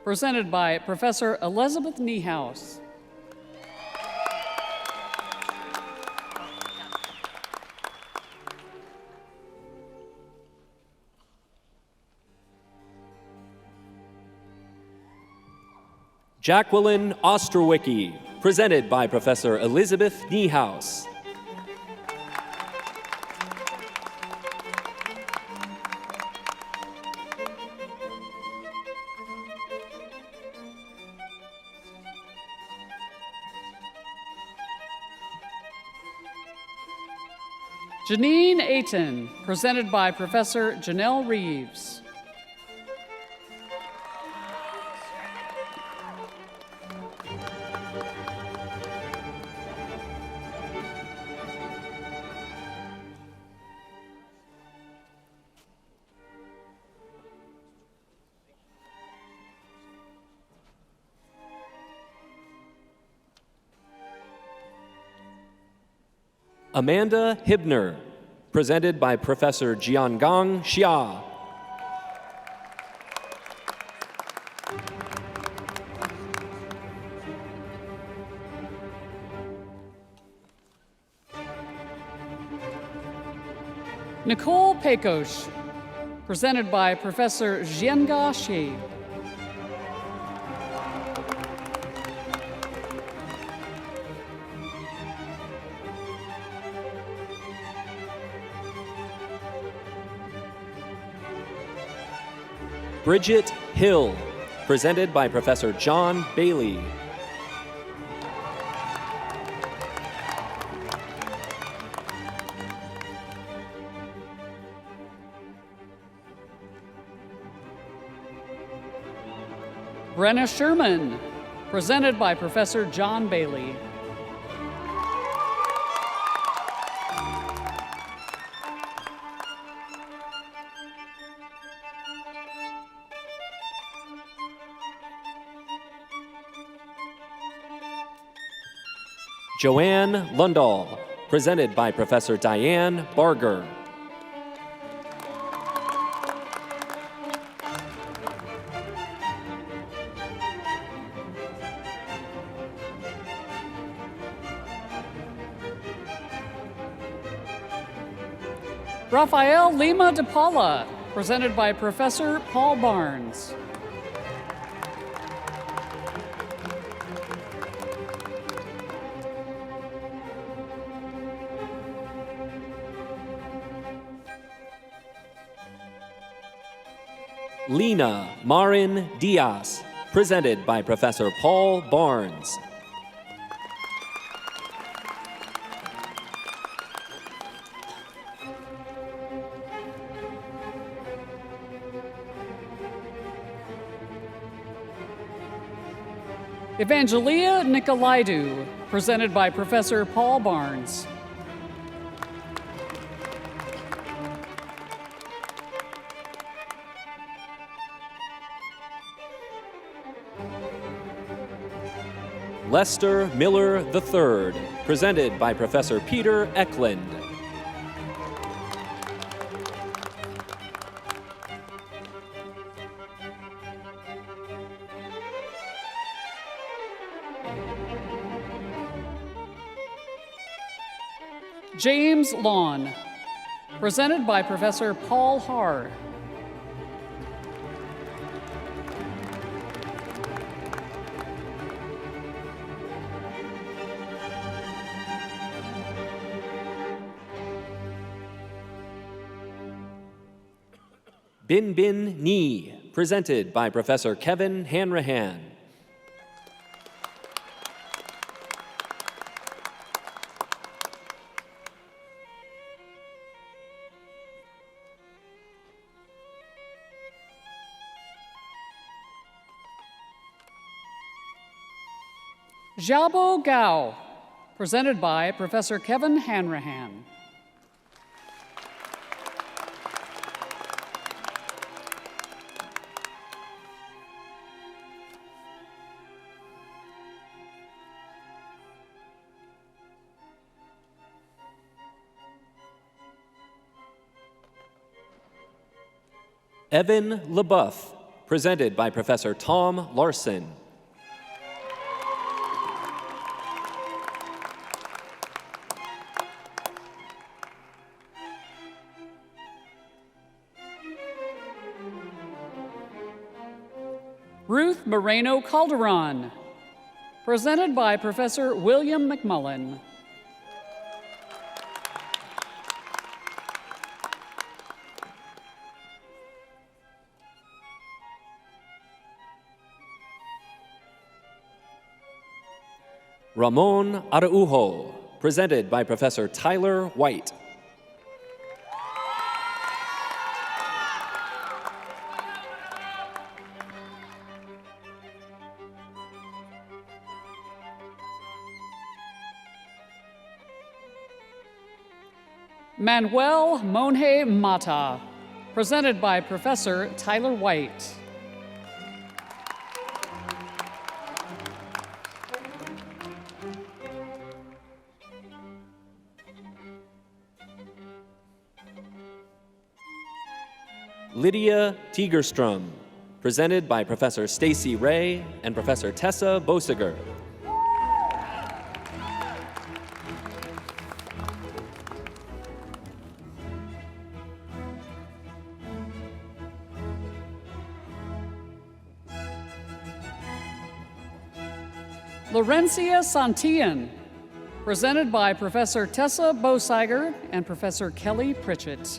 I: presented by Professor Elizabeth Niehaus.
J: Jacqueline Ostrowicki, presented by Professor Elizabeth Niehaus.
I: Janine Ayton, presented by Professor Janelle Reeves.
J: Amanda Hibner, presented by Professor Jiangang Xia.
I: Nicole Pecos, presented by Professor Jianga Shi.
J: Bridget Hill, presented by Professor John Bailey.
I: Brenna Sherman, presented by Professor John Bailey.
J: Joanne Lundahl, presented by Professor Diane Barger.
I: Rafael Lima de Paula, presented by Professor Paul Barnes.
J: Lena Marin Diaz, presented by Professor Paul Barnes.
I: Evangelia Nikolaidou, presented by Professor Paul Barnes.
J: Lester Miller III, presented by Professor Peter Eklund.
I: James Lawn, presented by Professor Paul Haar.
J: Bin Bin Ni, presented by Professor Kevin Hanrahan.
I: Xiaobo Gao, presented by Professor Kevin Hanrahan.
J: Evan LeBuff, presented by Professor Tom Larson.
I: Ruth Moreno Calderon, presented by Professor William McMullen.
J: Ramon Araujo, presented by Professor Tyler White.
I: Manuel Monje Mata, presented by Professor Tyler White.
J: Lydia Tigerstrom, presented by Professor Stacy Ray and Professor Tessa Bosiger.
I: Laurencia Santillan, presented by Professor Tessa Bosiger and Professor Kelly Pritchett.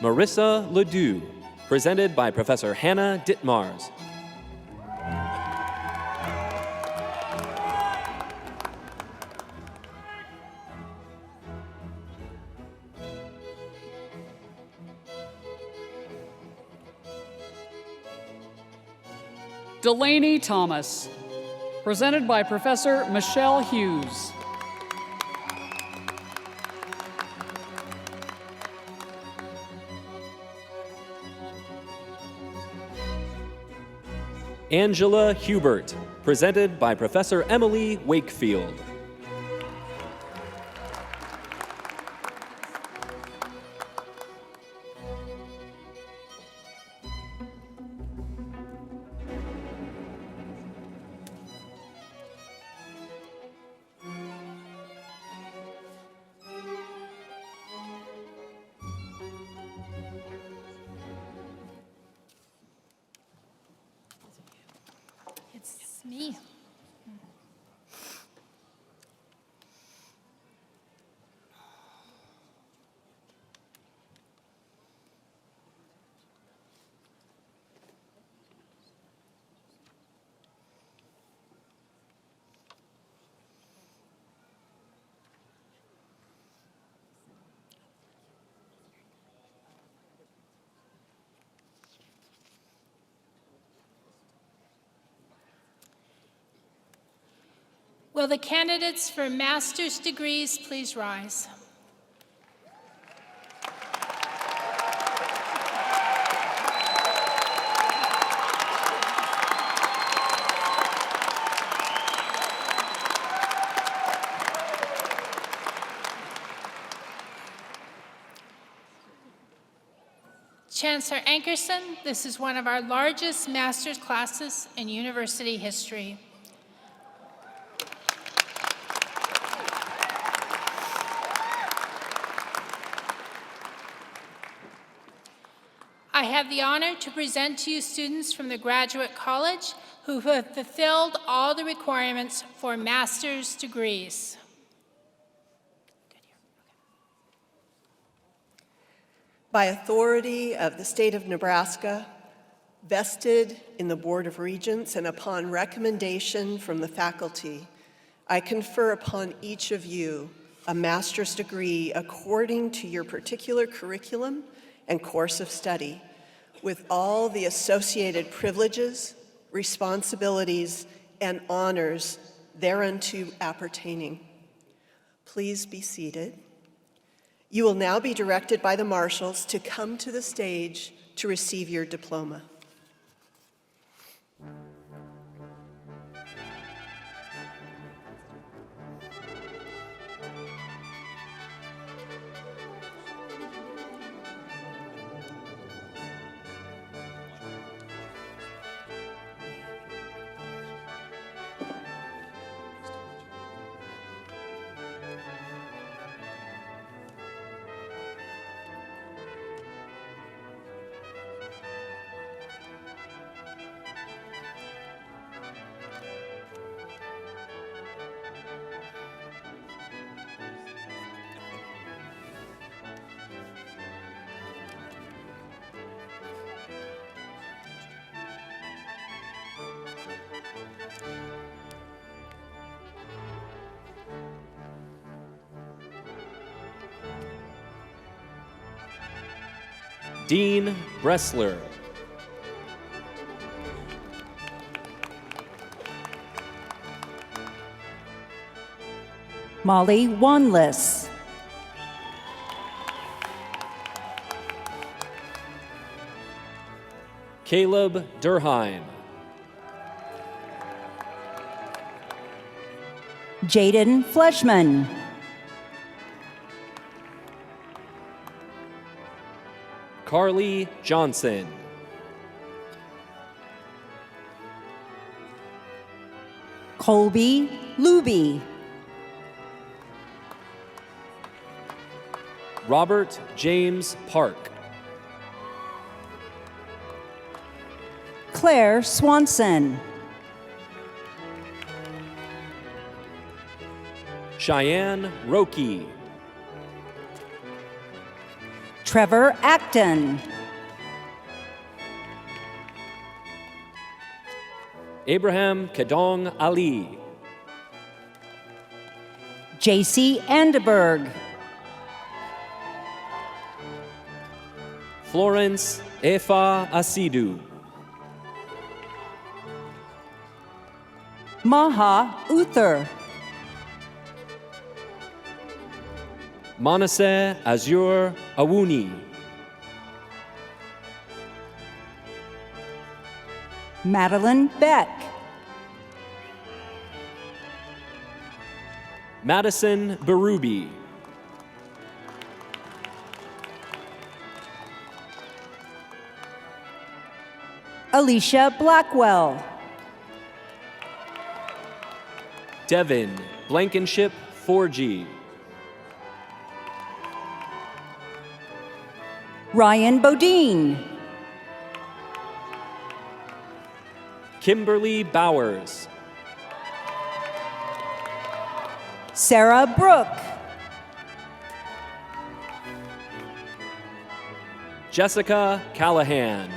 J: Marissa Ledoux, presented by Professor Hannah Ditmars.
I: Delaney Thomas, presented by Professor Michelle Hughes.
J: Angela Hubert, presented by Professor Emily Wakefield.
H: It's me. Will the candidates for master's degrees please rise? Chancellor Ankerson, this is one of our largest master's classes in university history. I have the honor to present to you students from the Graduate College who have fulfilled all the requirements for master's degrees.
A: By authority of the state of Nebraska, vested in the Board of Regents and upon recommendation from the faculty, I confer upon each of you a master's degree according to your particular curriculum and course of study, with all the associated privileges, responsibilities, and honors thereunto appertaining. Please be seated. You will now be directed by the marshals to come to the stage to receive your diploma.
J: Dean Bressler.
K: Molly Wanless.
J: Caleb Durheim.
K: Jaden Fleshman.
J: Carly Johnson.
K: Colby Luby.
J: Robert James Park.
K: Claire Swanson.
J: Cheyenne Roki.
K: Trevor Acton.
J: Abraham Kedong Ali.
K: JC Anderberg.
J: Florence Efa Asidu.
K: Maha Uther.
J: Manasseh Azur Awuni.
K: Madeline Beck.
J: Madison Berube.
K: Alicia Blackwell.
J: Devin Blankenship Forgy.
K: Ryan Bodine.
J: Kimberly Bowers.
K: Sarah Brooke.
J: Jessica Callahan.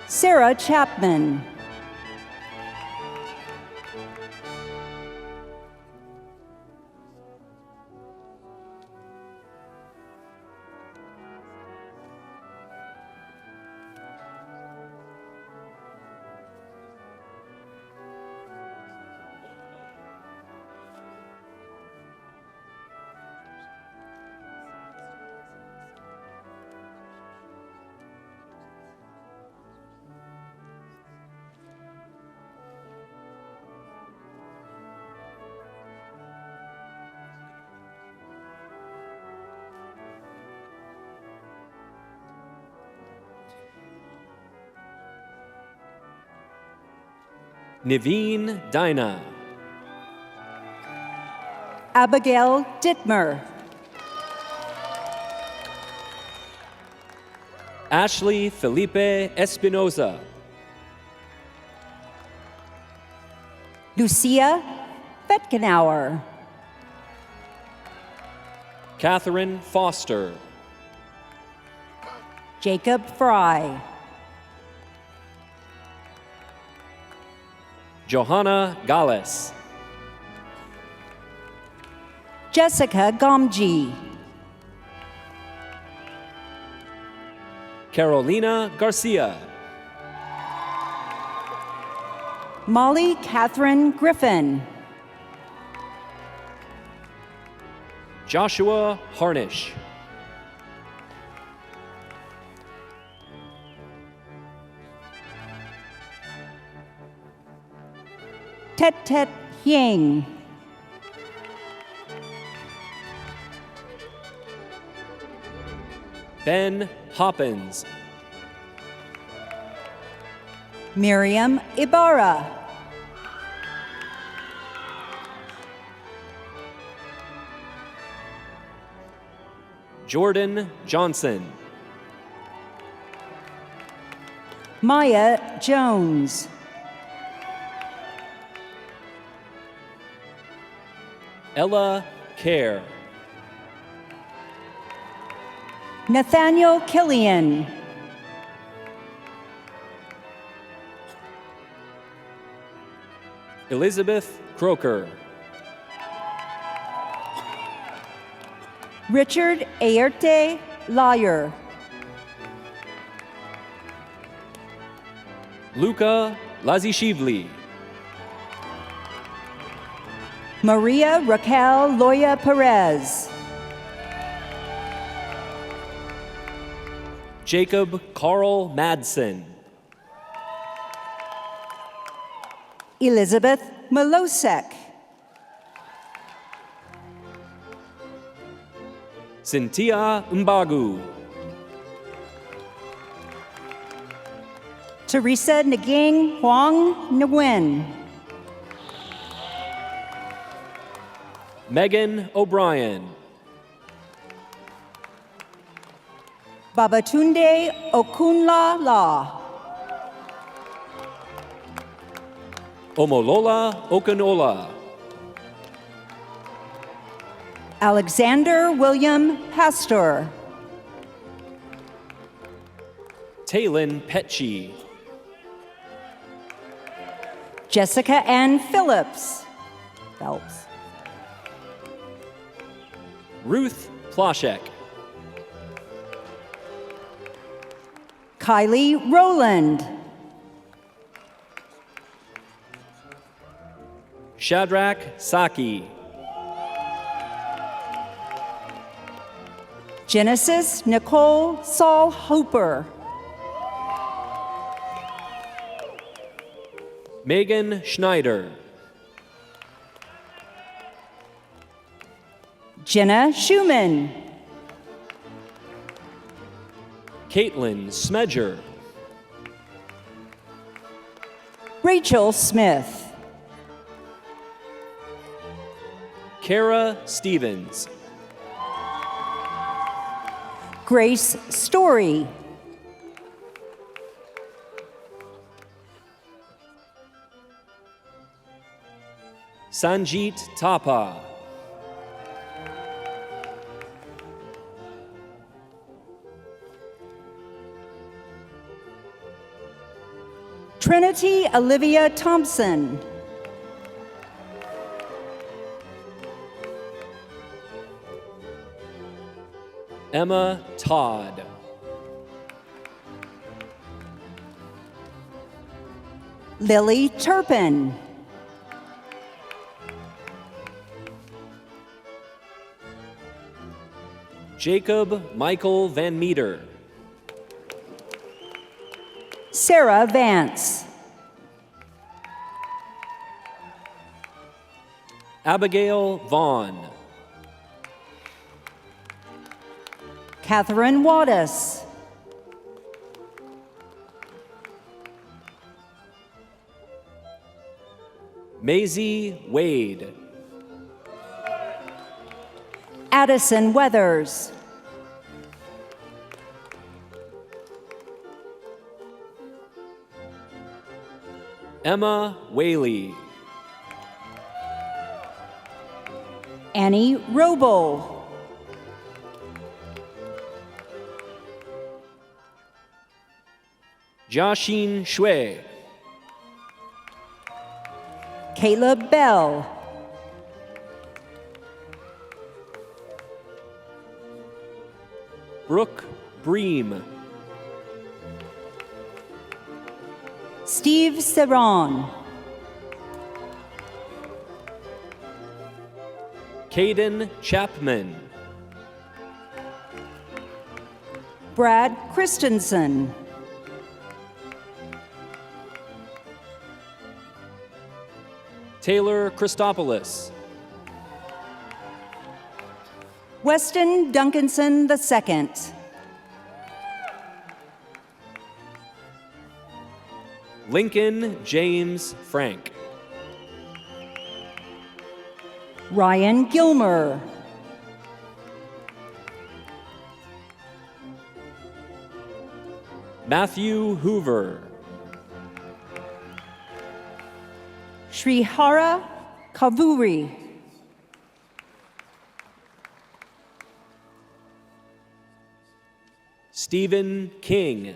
K: Sarah Chapman.
J: Niveen Dinah.
K: Abigail Dittmer.
J: Ashley Felipe Espinoza.
K: Lucia Fetkenauer.
J: Catherine Foster.
K: Jacob Fry.
J: Johanna Gales.
K: Jessica Gomji.
J: Carolina Garcia.
K: Molly Catherine Griffin.
J: Joshua Harnish.
K: Tet Tet Ying.
J: Ben Hoppins.
K: Miriam Ibarra.
J: Jordan Johnson.
K: Maya Jones.
J: Ella Kerr.
K: Nathaniel Killian.
J: Elizabeth Croker.
K: Richard Aerte Lyer.
J: Luca Lazishivli.
K: Maria Raquel Loya Perez.
J: Jacob Carl Madsen.
K: Elizabeth Milosek.
J: Cynthia Mbagu.
K: Teresa Naging Huang Nguyen.
J: Megan O'Brien.
K: Babatunde Okunla La.
J: Omolola Okanola.
K: Alexander William Pastor.
J: Taylin Petchy.
K: Jessica Ann Phillips. Phelps.
J: Ruth Ploshek.
K: Kylie Rowland.
J: Shadrach Saki.
K: Genesis Nicole Saul Hooper.
J: Megan Schneider.
K: Jenna Schumann.
J: Caitlin Smedger.
K: Rachel Smith.
J: Kara Stevens.
K: Grace Story.
J: Sanjit Thapa.
K: Trinity Olivia Thompson.
J: Emma Todd.
K: Lily Turpin.
J: Jacob Michael Van Meter.
K: Sarah Vance.
J: Abigail Vaughn.
K: Catherine Wattis.
J: Maisie Wade.
K: Addison Weathers.
J: Emma Whaley.
K: Annie Robo.
J: Joshine Shui.
K: Caleb Bell.
J: Brooke Bream.
K: Steve Serron.
J: Caden Chapman.
K: Brad Christensen.
J: Taylor Christopoulos.
K: Weston Duncanson II.
J: Lincoln James Frank.
K: Ryan Gilmer.
J: Matthew Hoover.
K: Srihara Kavuri.
J: Stephen King.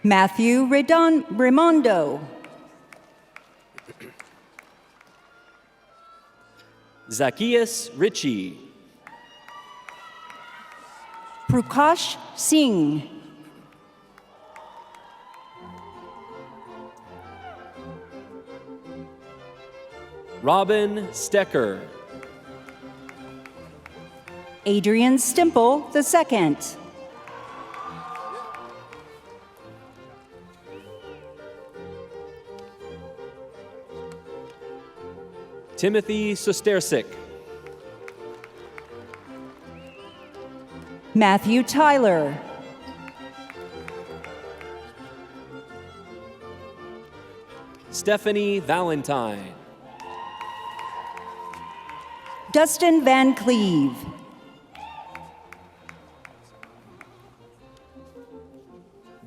K: Matthew Raimondo.
J: Zacchaeus Ritchie.
K: Prakash Singh.
J: Robin Stecker.
K: Adrian Stimple II.
J: Timothy Sustersik.
K: Matthew Tyler.
J: Stephanie Valentine.
K: Dustin Van Cleve.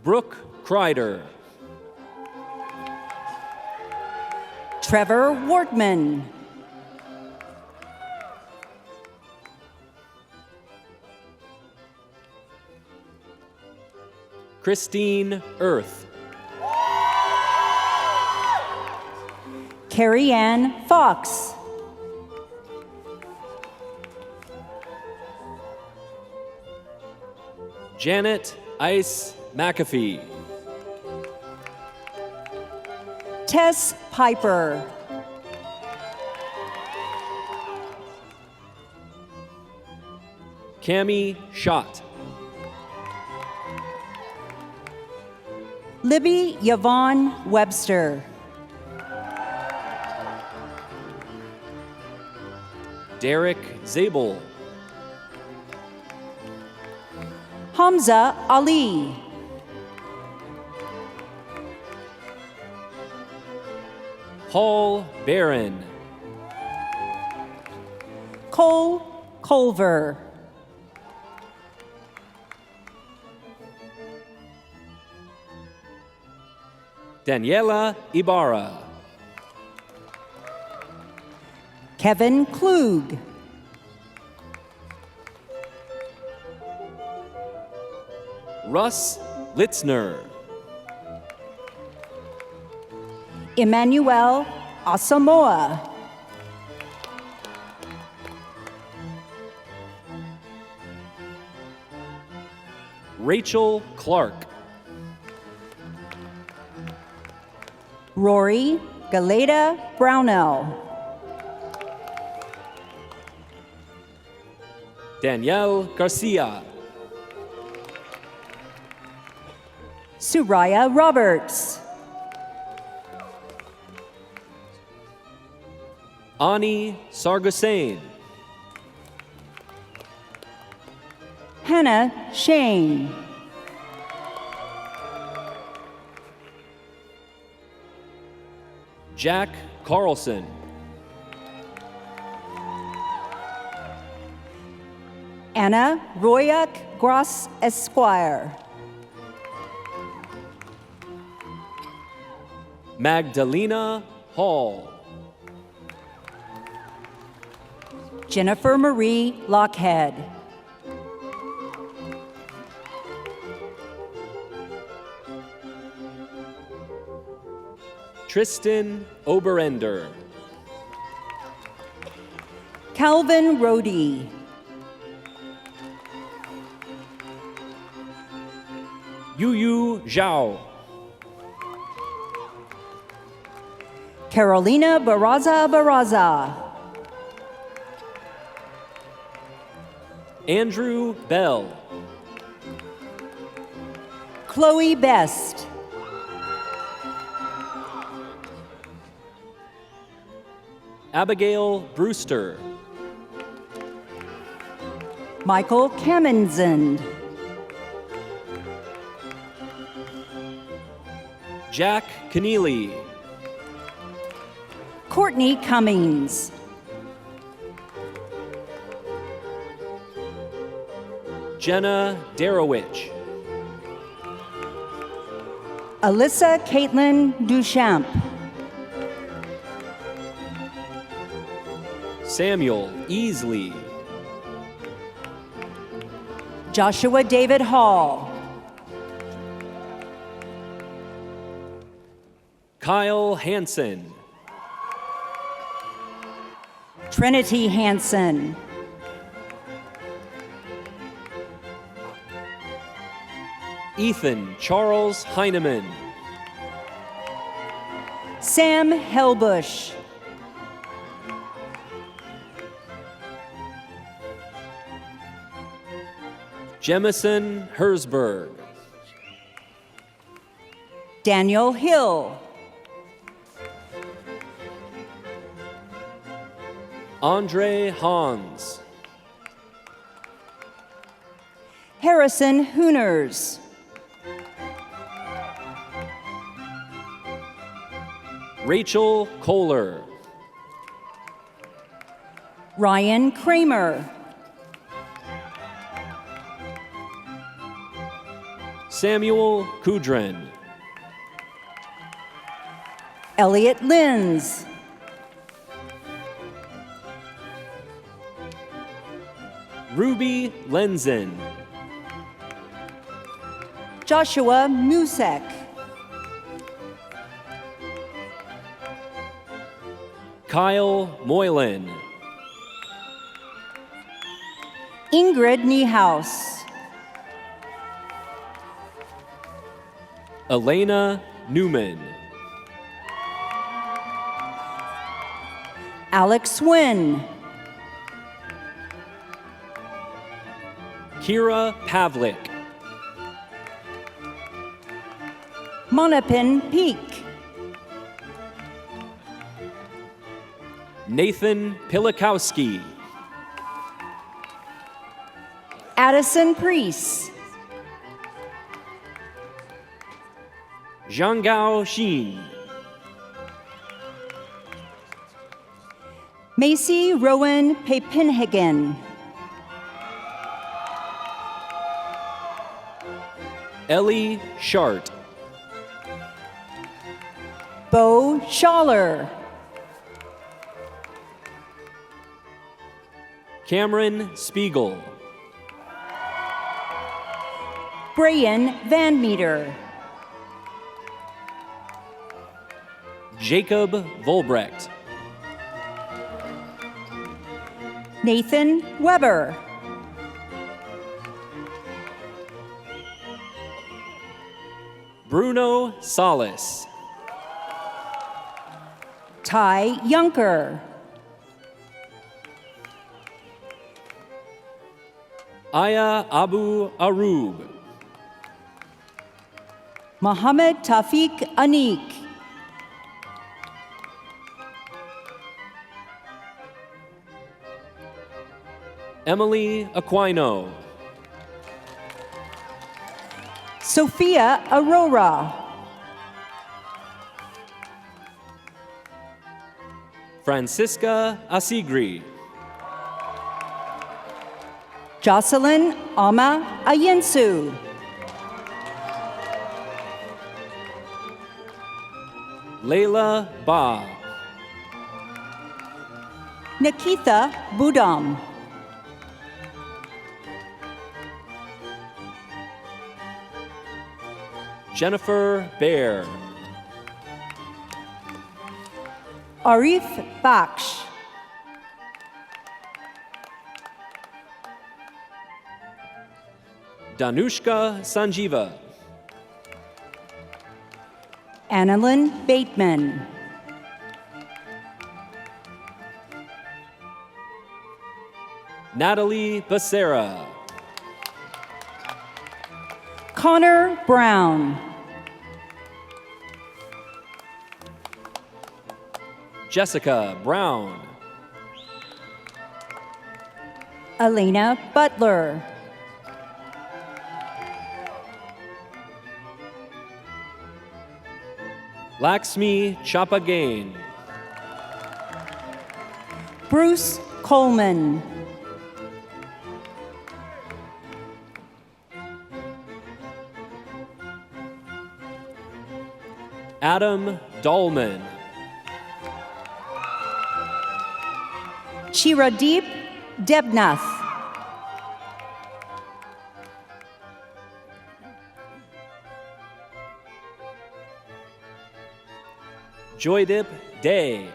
J: Brooke Kreider.
K: Trevor Wortman.
J: Christine Earth.
K: Carrie Ann Fox.
J: Janet Ice McAfee.
K: Tess Piper.
J: Cami Schott.
K: Libby Yvonne Webster.
J: Derek Zabel.
K: Hamza Ali.
J: Paul Barron.
K: Cole Culver.
J: Daniela Ibarra.
K: Kevin Klug.
J: Russ Litzner.
K: Emmanuel Asamoah.
J: Rachel Clark.
K: Rory Galeta Brownell.
J: Danielle Garcia.
K: Suraya Roberts.
J: Ani Sargosain.
K: Hannah Shane.
J: Jack Carlson.
K: Anna Royak Gross Esquire.
J: Magdalena Hall.
K: Jennifer Marie Lockhead.
J: Tristan Oberender.
K: Calvin Rohde.
J: Yuyu Zhao.
K: Carolina Baraza.
J: Andrew Bell.
K: Chloe Best.
J: Abigail Brewster.
K: Michael Kamenzind.
J: Jack Keneally.
K: Courtney Cummings.
J: Jenna Darowich.
K: Alyssa Caitlin Duchamp.
J: Samuel Easley.
K: Joshua David Hall.
J: Kyle Hansen.
K: Trinity Hansen.
J: Ethan Charles Heineman.
K: Sam Helbush.
J: Jemison Hersberg.
K: Daniel Hill.
J: Andre Hans.
K: Harrison Hooners.
J: Rachel Kohler.
K: Ryan Kramer.
J: Samuel Kudrin.
K: Elliot Linz.
J: Ruby Lenzen.
K: Joshua Musek.
J: Kyle Moylan.
K: Ingrid Niehaus.
J: Elena Newman.
K: Alex Wynn.
J: Kira Pavlik.
K: Monopin Peak.
J: Nathan Pilikowski.
K: Addison Priest.
J: Zhangao Xin.
K: Macy Rowan Pepinhagen.
J: Ellie Shart.
K: Bo Schaller.
J: Cameron Spiegel.
K: Brian Van Meter.
J: Jacob Volbrecht.
K: Nathan Weber.
J: Bruno Salas.
K: Ty Yunker.
J: Aya Abu Arub.
K: Mohammed Tafiq Anik.
J: Emily Aquino.
K: Sophia Aurora.
J: Francisca Asigri.
K: Jocelyn Ama Ayensu.
J: Layla Ba.
K: Nikitha Budam.
J: Jennifer Bear.
K: Arif Baksh.
J: Danushka Sanjiva.
K: Annalyn Bateman.
J: Natalie Becerra.
K: Connor Brown.
J: Jessica Brown.
K: Elena Butler.
J: Laxmi Chapagain.
K: Bruce Coleman.
J: Adam Dolman.
K: Chiradeep Debnath.
J: Joydip Day.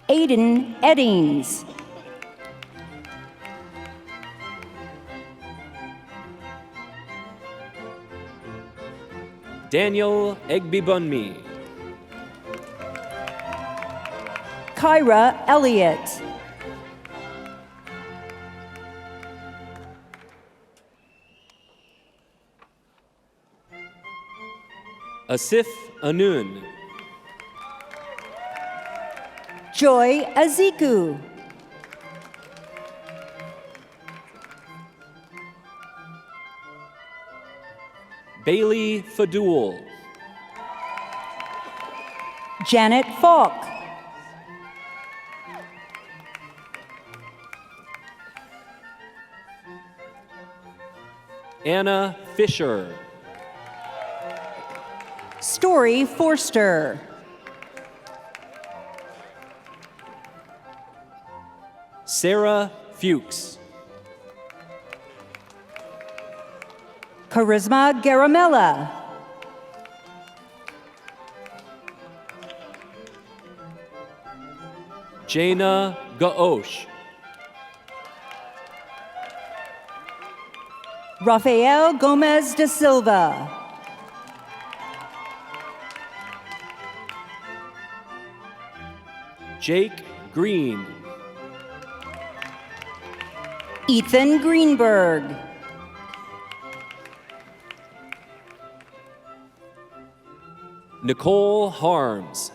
K: Aiden Eddings.
J: Daniel Egbibunmi.
K: Kyra Elliott.
J: Asif Anun.
K: Joy Aziku.
J: Bailey Fadul.
K: Janet Falk.
J: Anna Fisher.
K: Story Forster.
J: Sarah Fuchs.
K: Charisma Garamella.
J: Jaina Gaosh.
K: Rafael Gomez da Silva.
J: Jake Green.
K: Ethan Greenberg.
J: Nicole Harms.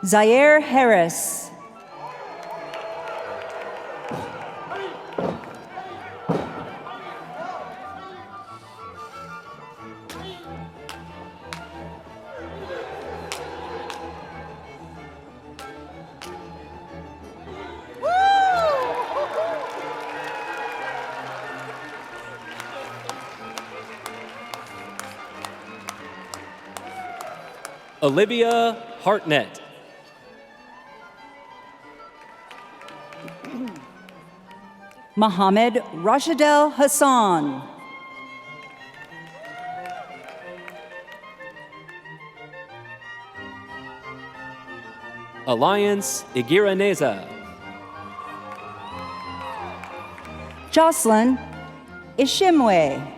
K: Zaire Harris.
J: Olivia Hartnett.
K: Mohammed Rashidel Hassan.
J: Alliance Igiraneza.
K: Jocelyn Ishimwe.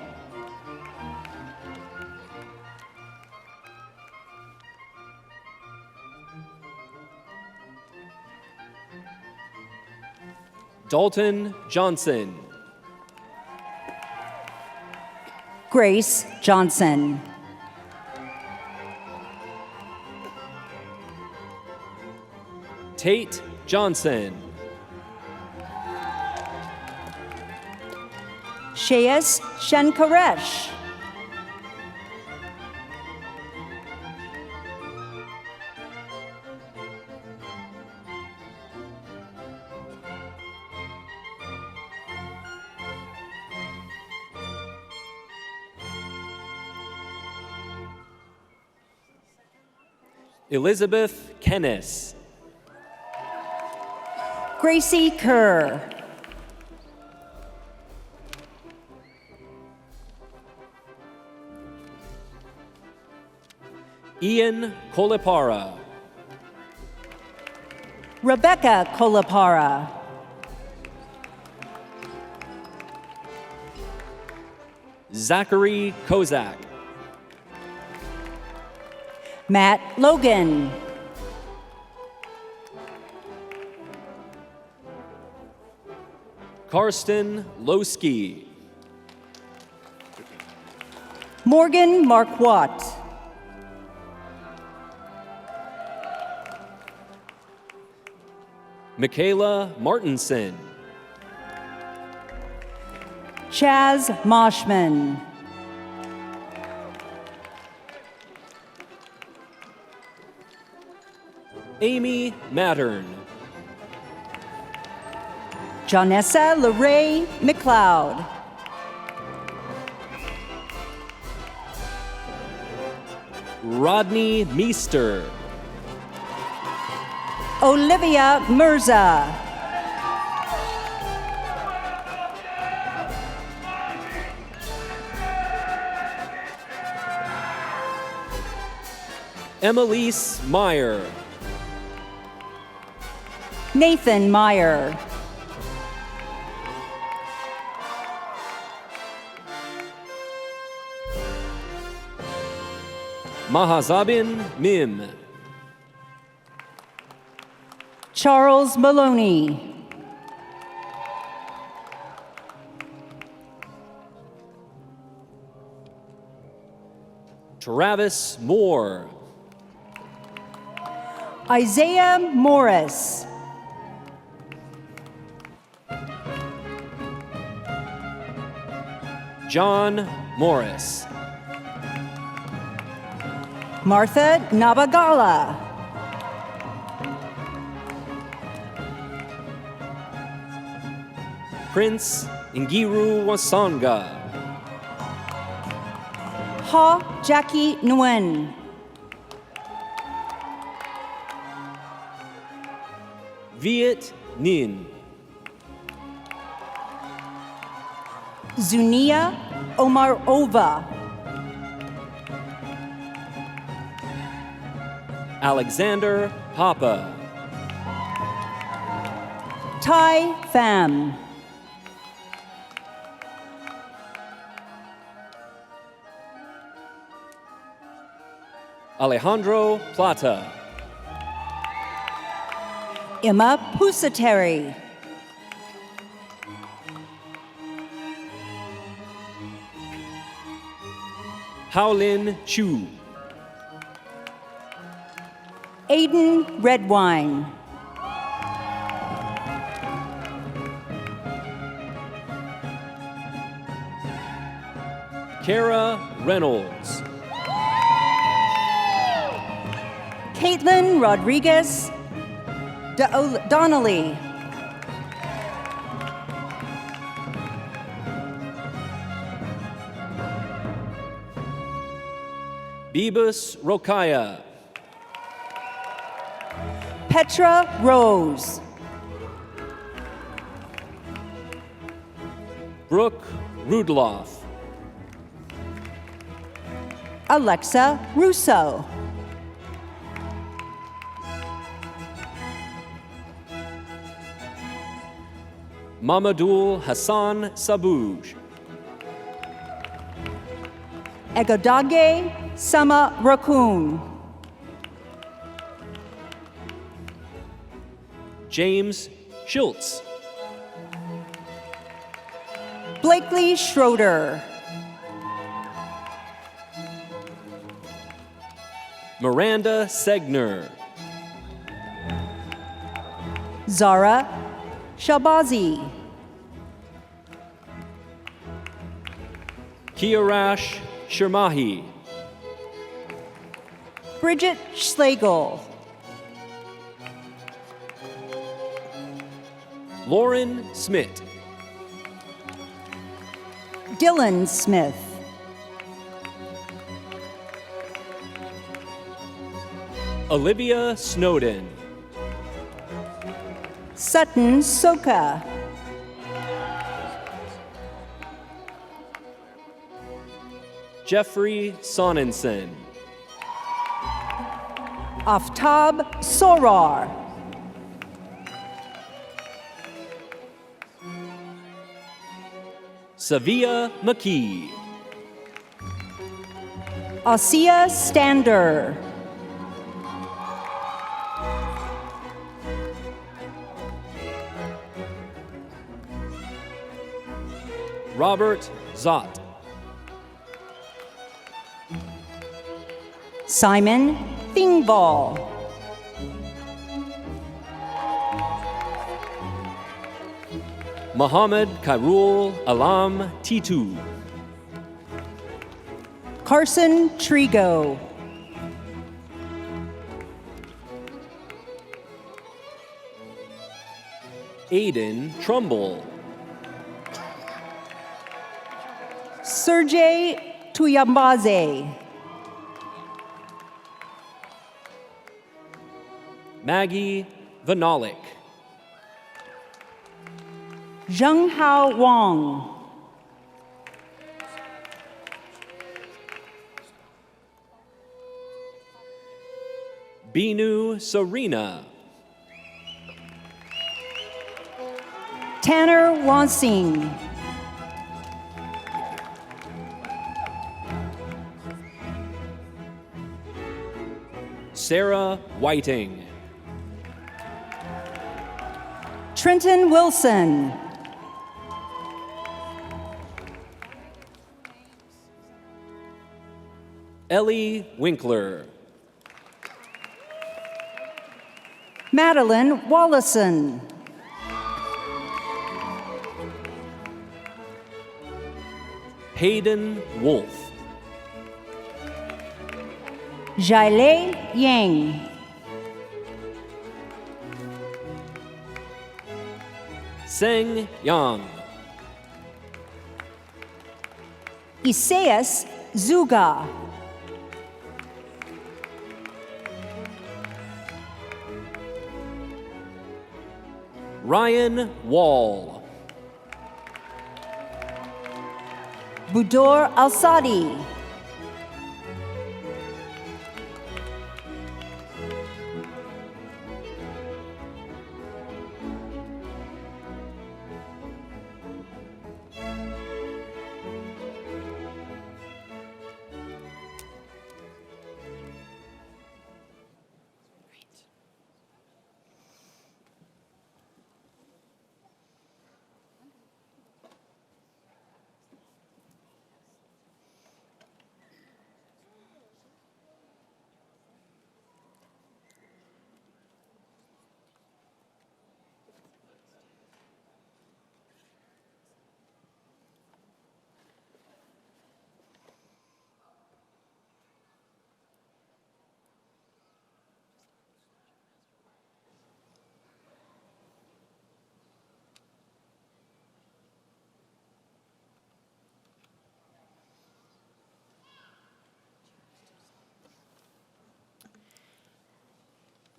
J: Dalton Johnson.
K: Grace Johnson.
J: Tate Johnson.
K: Shayas Shankaresh.
J: Elizabeth Kennis.
K: Gracie Kerr.
J: Ian Kolipara.
K: Rebecca Kolapara.
J: Zachary Kozak.
K: Matt Logan.
J: Karsten Lowski.
K: Morgan Marquardt.
J: Michaela Martinson.
K: Chaz Moshman.
J: Amy Mattern.
K: Janessa LeRae McLeod.
J: Rodney Meester.
K: Olivia Mirza.
J: Emelise Meyer.
K: Nathan Meyer.
J: Mahazabin Mim.
K: Charles Maloney.
J: Travis Moore.
K: Isaiah Morris.
J: John Morris.
K: Martha Nabagala.
J: Prince Ngiru Wasonga.
K: Ha Jackie Nguyen.
J: Viet Nin.
K: Zunia Omarova.
J: Alexander Papa.
K: Tai Pham.
J: Alejandro Plata.
K: Emma Pusateri.
J: Haolin Chu.
K: Aiden Redwine.
J: Kara Reynolds.
K: Caitlin Rodriguez Donnelly.
J: Bibus Rokaya.
K: Petra Rose.
J: Brooke Rudloff.
K: Alexa Russo.
J: Mamadul Hassan Sabuj.
K: Egodage Sama Raccoon.
J: James Schultz.
K: Blakely Schroeder.
J: Miranda Segner.
K: Zara Shabazi.
J: Kiarash Shermahi.
K: Bridget Schlegel.
J: Lauren Smith.
K: Dylan Smith.
J: Olivia Snowden.
K: Sutton Soka.
J: Jeffrey Sonnensen.
K: Aftab Sorar.
J: Savia McKee.
K: Asia Stander.
J: Robert Zott.
K: Simon Thingvall.
J: Mohammed Kairul Alam Titu.
K: Carson Trigo.
J: Aiden Trumbull.
K: Sergey Tuyambaze.
J: Maggie Vanalik.
K: Zhenghao Wang.
J: Binu Serena.
K: Tanner Wansing.
J: Sarah Whiting.
K: Trenton Wilson.
J: Ellie Winkler.
K: Madeline Wallison.
J: Hayden Wolf.
K: Jaile Yang.
J: Seng Yang.
K: Isaias Zuga.
J: Ryan Wall.
K: Budor Al-Sadi.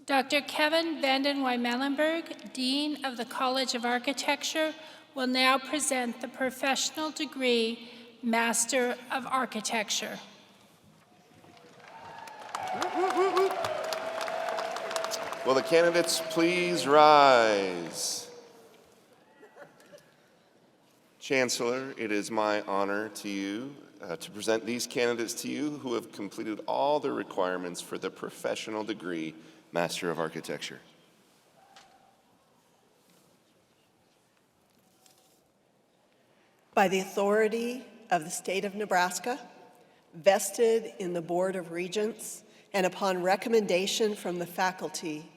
H: Dr. Kevin Vanden Wymelenberg, Dean of the College of Architecture, will now present the professional degree Master of Architecture.
L: Will the candidates please rise? Chancellor, it is my honor to present these candidates to you who have completed all the requirements for the professional degree Master of Architecture.
A: By the authority of the state of Nebraska, vested in the Board of Regents, and upon recommendation from the faculty,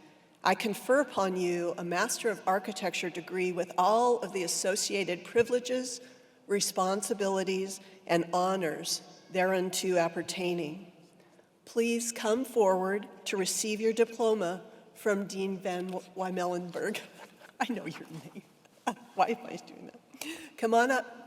A: I confer upon you a Master of Architecture degree with all of the associated privileges, responsibilities, and honors thereunto appertaining. Please come forward to receive your diploma from Dean Van Wymelenberg. I know your name. Why am I doing that? Come on up.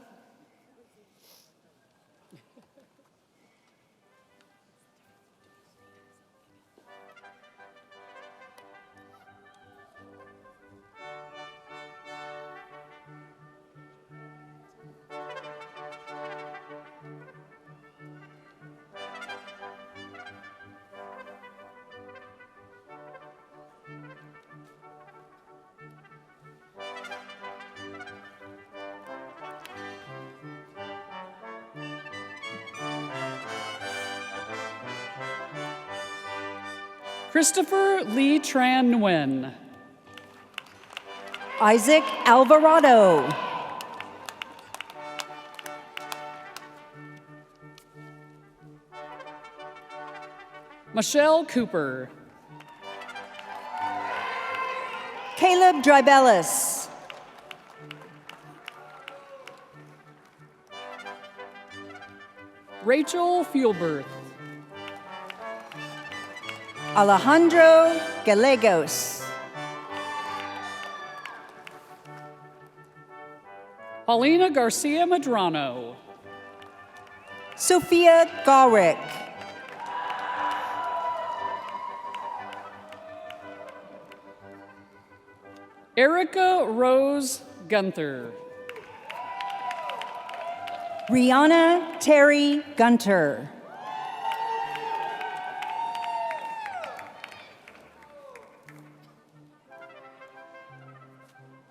I: Christopher Lee Tran Nguyen.
K: Isaac Alvarado.
I: Michelle Cooper.
K: Caleb Drybellis.
I: Rachel Fuelberth.
K: Alejandro Gallegos.
I: Paulina Garcia Medrano.
K: Sophia Gawrick.
I: Erica Rose Gunther.
K: Rihanna Terry Gunter.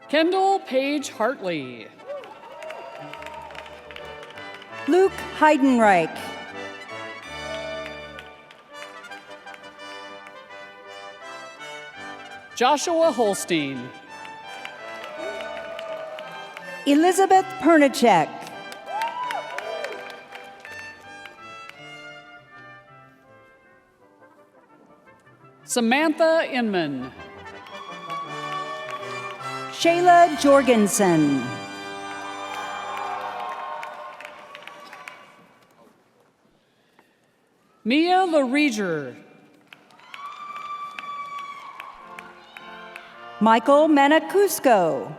I: Kendall Page Hartley.
K: Luke Heidenreich.
I: Joshua Holstein.
K: Elizabeth Pernicek.
I: Samantha Inman.
K: Shayla Jorgensen.
I: Mia LaReger.
K: Michael Manacusco.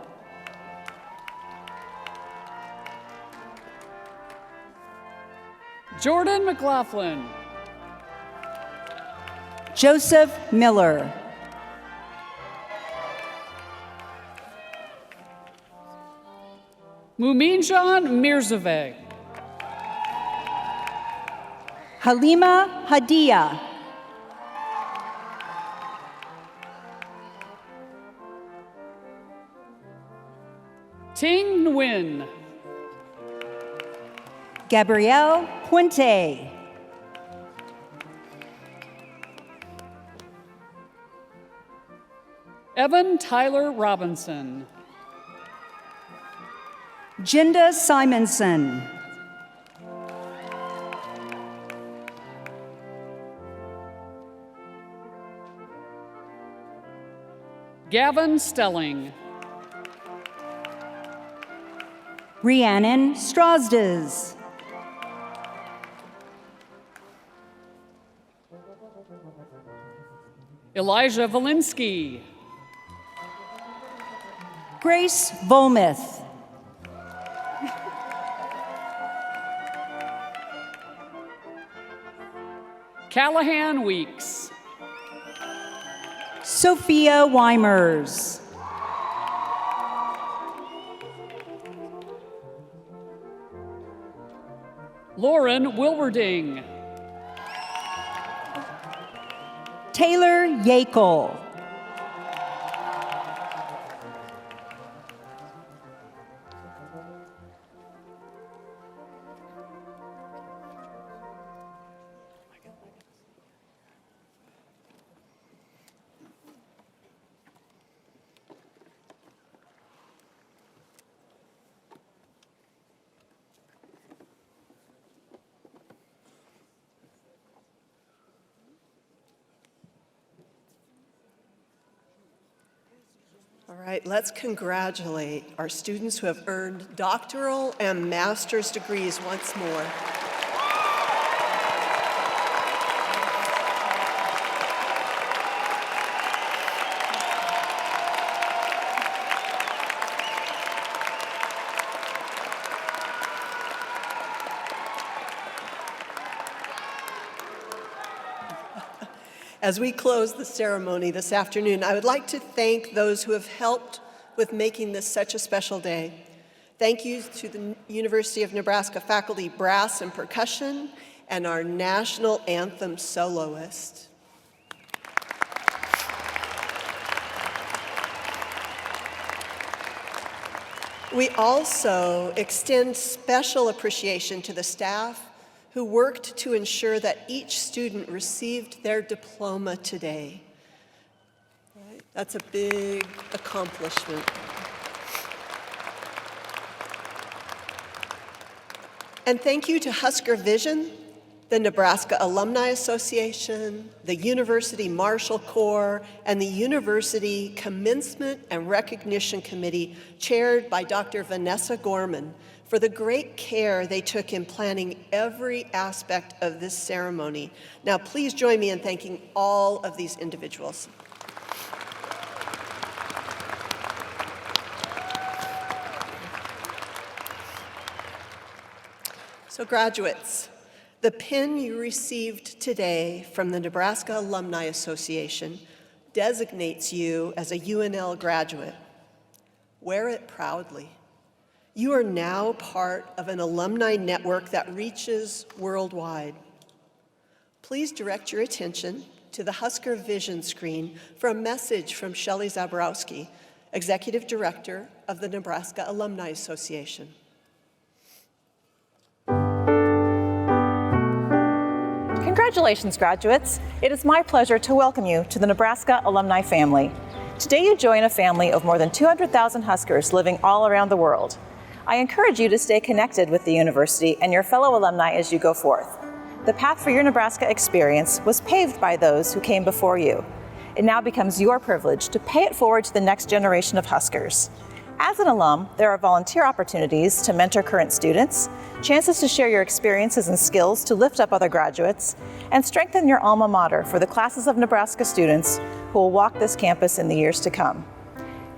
I: Jordan McLaughlin.
K: Joseph Miller.
I: Muminjan Mirzaveh.
K: Halima Hadia.
I: Ting Nguyen.
K: Gabrielle Puente.
I: Evan Tyler Robinson.
K: Jinda Simonson.
I: Gavin Stelling.
K: Rhiannon Strasdes.
I: Elijah Valinsky.
K: Grace Volmuth.
I: Callahan Weeks.
K: Sophia Weimers.
I: Lauren Wilwerding.
K: Taylor Yakel.
A: All right, let's congratulate our students who have earned doctoral and master's degrees once more. As we close the ceremony this afternoon, I would like to thank those who have helped with making this such a special day. Thank you to the University of Nebraska faculty, brass and percussion, and our National Anthem soloist. We also extend special appreciation to the staff who worked to ensure that each student received their diploma today. Right? That's a big accomplishment. And thank you to Husker Vision, the Nebraska Alumni Association, the University Marshall Corps, and the University Commencement and Recognition Committee, chaired by Dr. Vanessa Gorman, for the great care they took in planning every aspect of this ceremony. Now, please join me in thanking all of these individuals. So, graduates, the pin you received today from the Nebraska Alumni Association designates you as a UNL graduate. Wear it proudly. You are now part of an alumni network that reaches worldwide. Please direct your attention to the Husker Vision screen for a message from Shelley Zaborowski, Executive Director of the Nebraska Alumni Association.
M: Congratulations, graduates. It is my pleasure to welcome you to the Nebraska alumni family. Today you join a family of more than 200,000 Huskers living all around the world. I encourage you to stay connected with the university and your fellow alumni as you go forth. The path for your Nebraska experience was paved by those who came before you. It now becomes your privilege to pay it forward to the next generation of Huskers. As an alum, there are volunteer opportunities to mentor current students, chances to share your experiences and skills to lift up other graduates, and strengthen your alma mater for the classes of Nebraska students who will walk this campus in the years to come.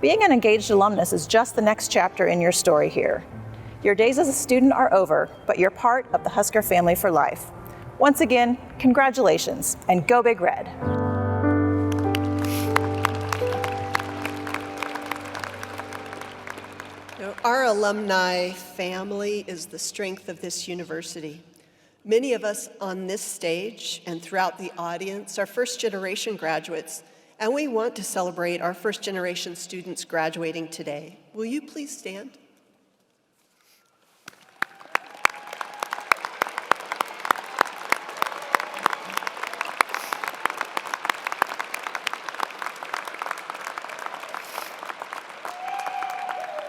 M: Being an engaged alumnus is just the next chapter in your story here. Your days as a student are over, but you're part of the Husker family for life. Once again, congratulations, and go Big Red.
A: Our alumni family is the strength of this university. Many of us on this stage and throughout the audience are first-generation graduates, and we want to celebrate our first-generation students graduating today. Will you please stand?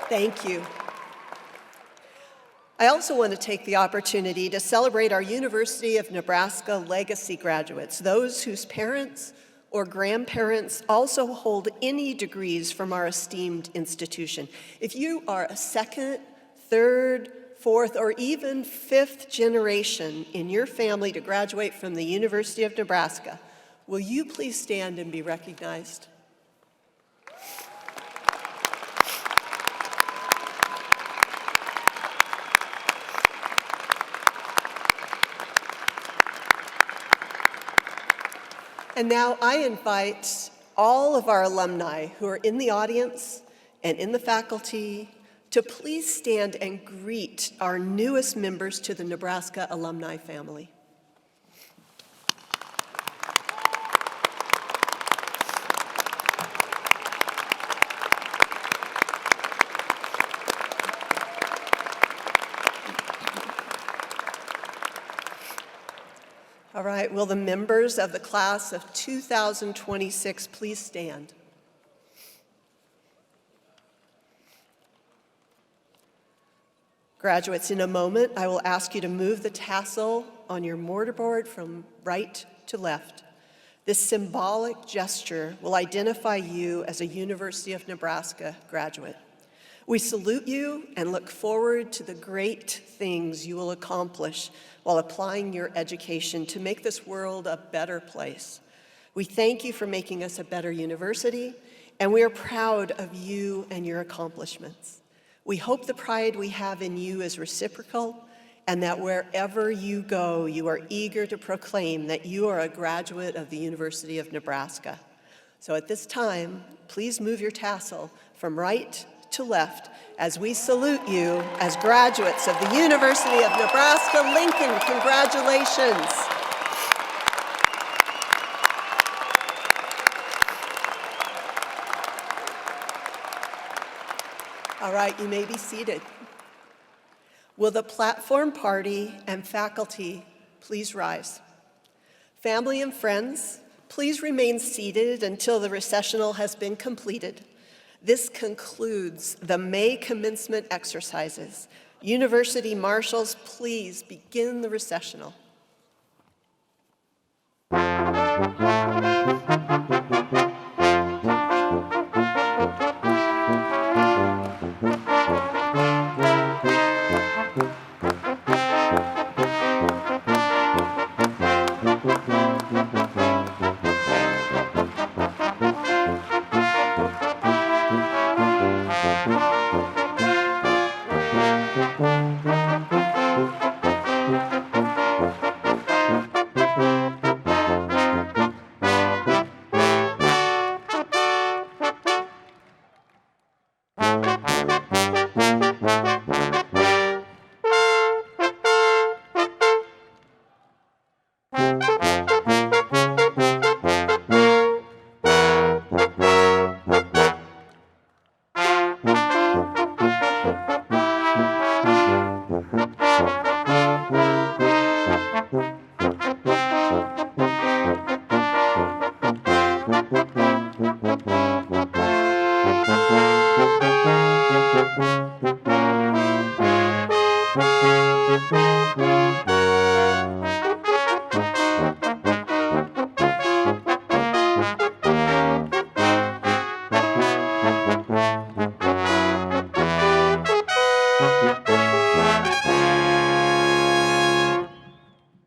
A: Thank you. I also want to take the opportunity to celebrate our University of Nebraska legacy graduates, those whose parents or grandparents also hold any degrees from our esteemed institution. If you are a second, third, fourth, or even fifth generation in your family to graduate from the University of Nebraska, will you please stand and be recognized? And now I invite all of our alumni who are in the audience and in the faculty to please stand and greet our newest members to the Nebraska alumni family. All right, will the members of the class of 2026 please stand? Graduates, in a moment, I will ask you to move the tassel on your mortarboard from right to left. This symbolic gesture will identify you as a University of Nebraska graduate. We salute you and look forward to the great things you will accomplish while applying your education to make this world a better place. We thank you for making us a better university, and we are proud of you and your accomplishments. We hope the pride we have in you is reciprocal, and that wherever you go, you are eager to proclaim that you are a graduate of the University of Nebraska. So at this time, please move your tassel from right to left as we salute you as graduates of the University of Nebraska-Lincoln. Congratulations. All right, you may be seated. Will the platform party and faculty please rise? Family and friends, please remain seated until the recessional has been completed. This concludes the May commencement exercises. University marshals, please begin the recessional.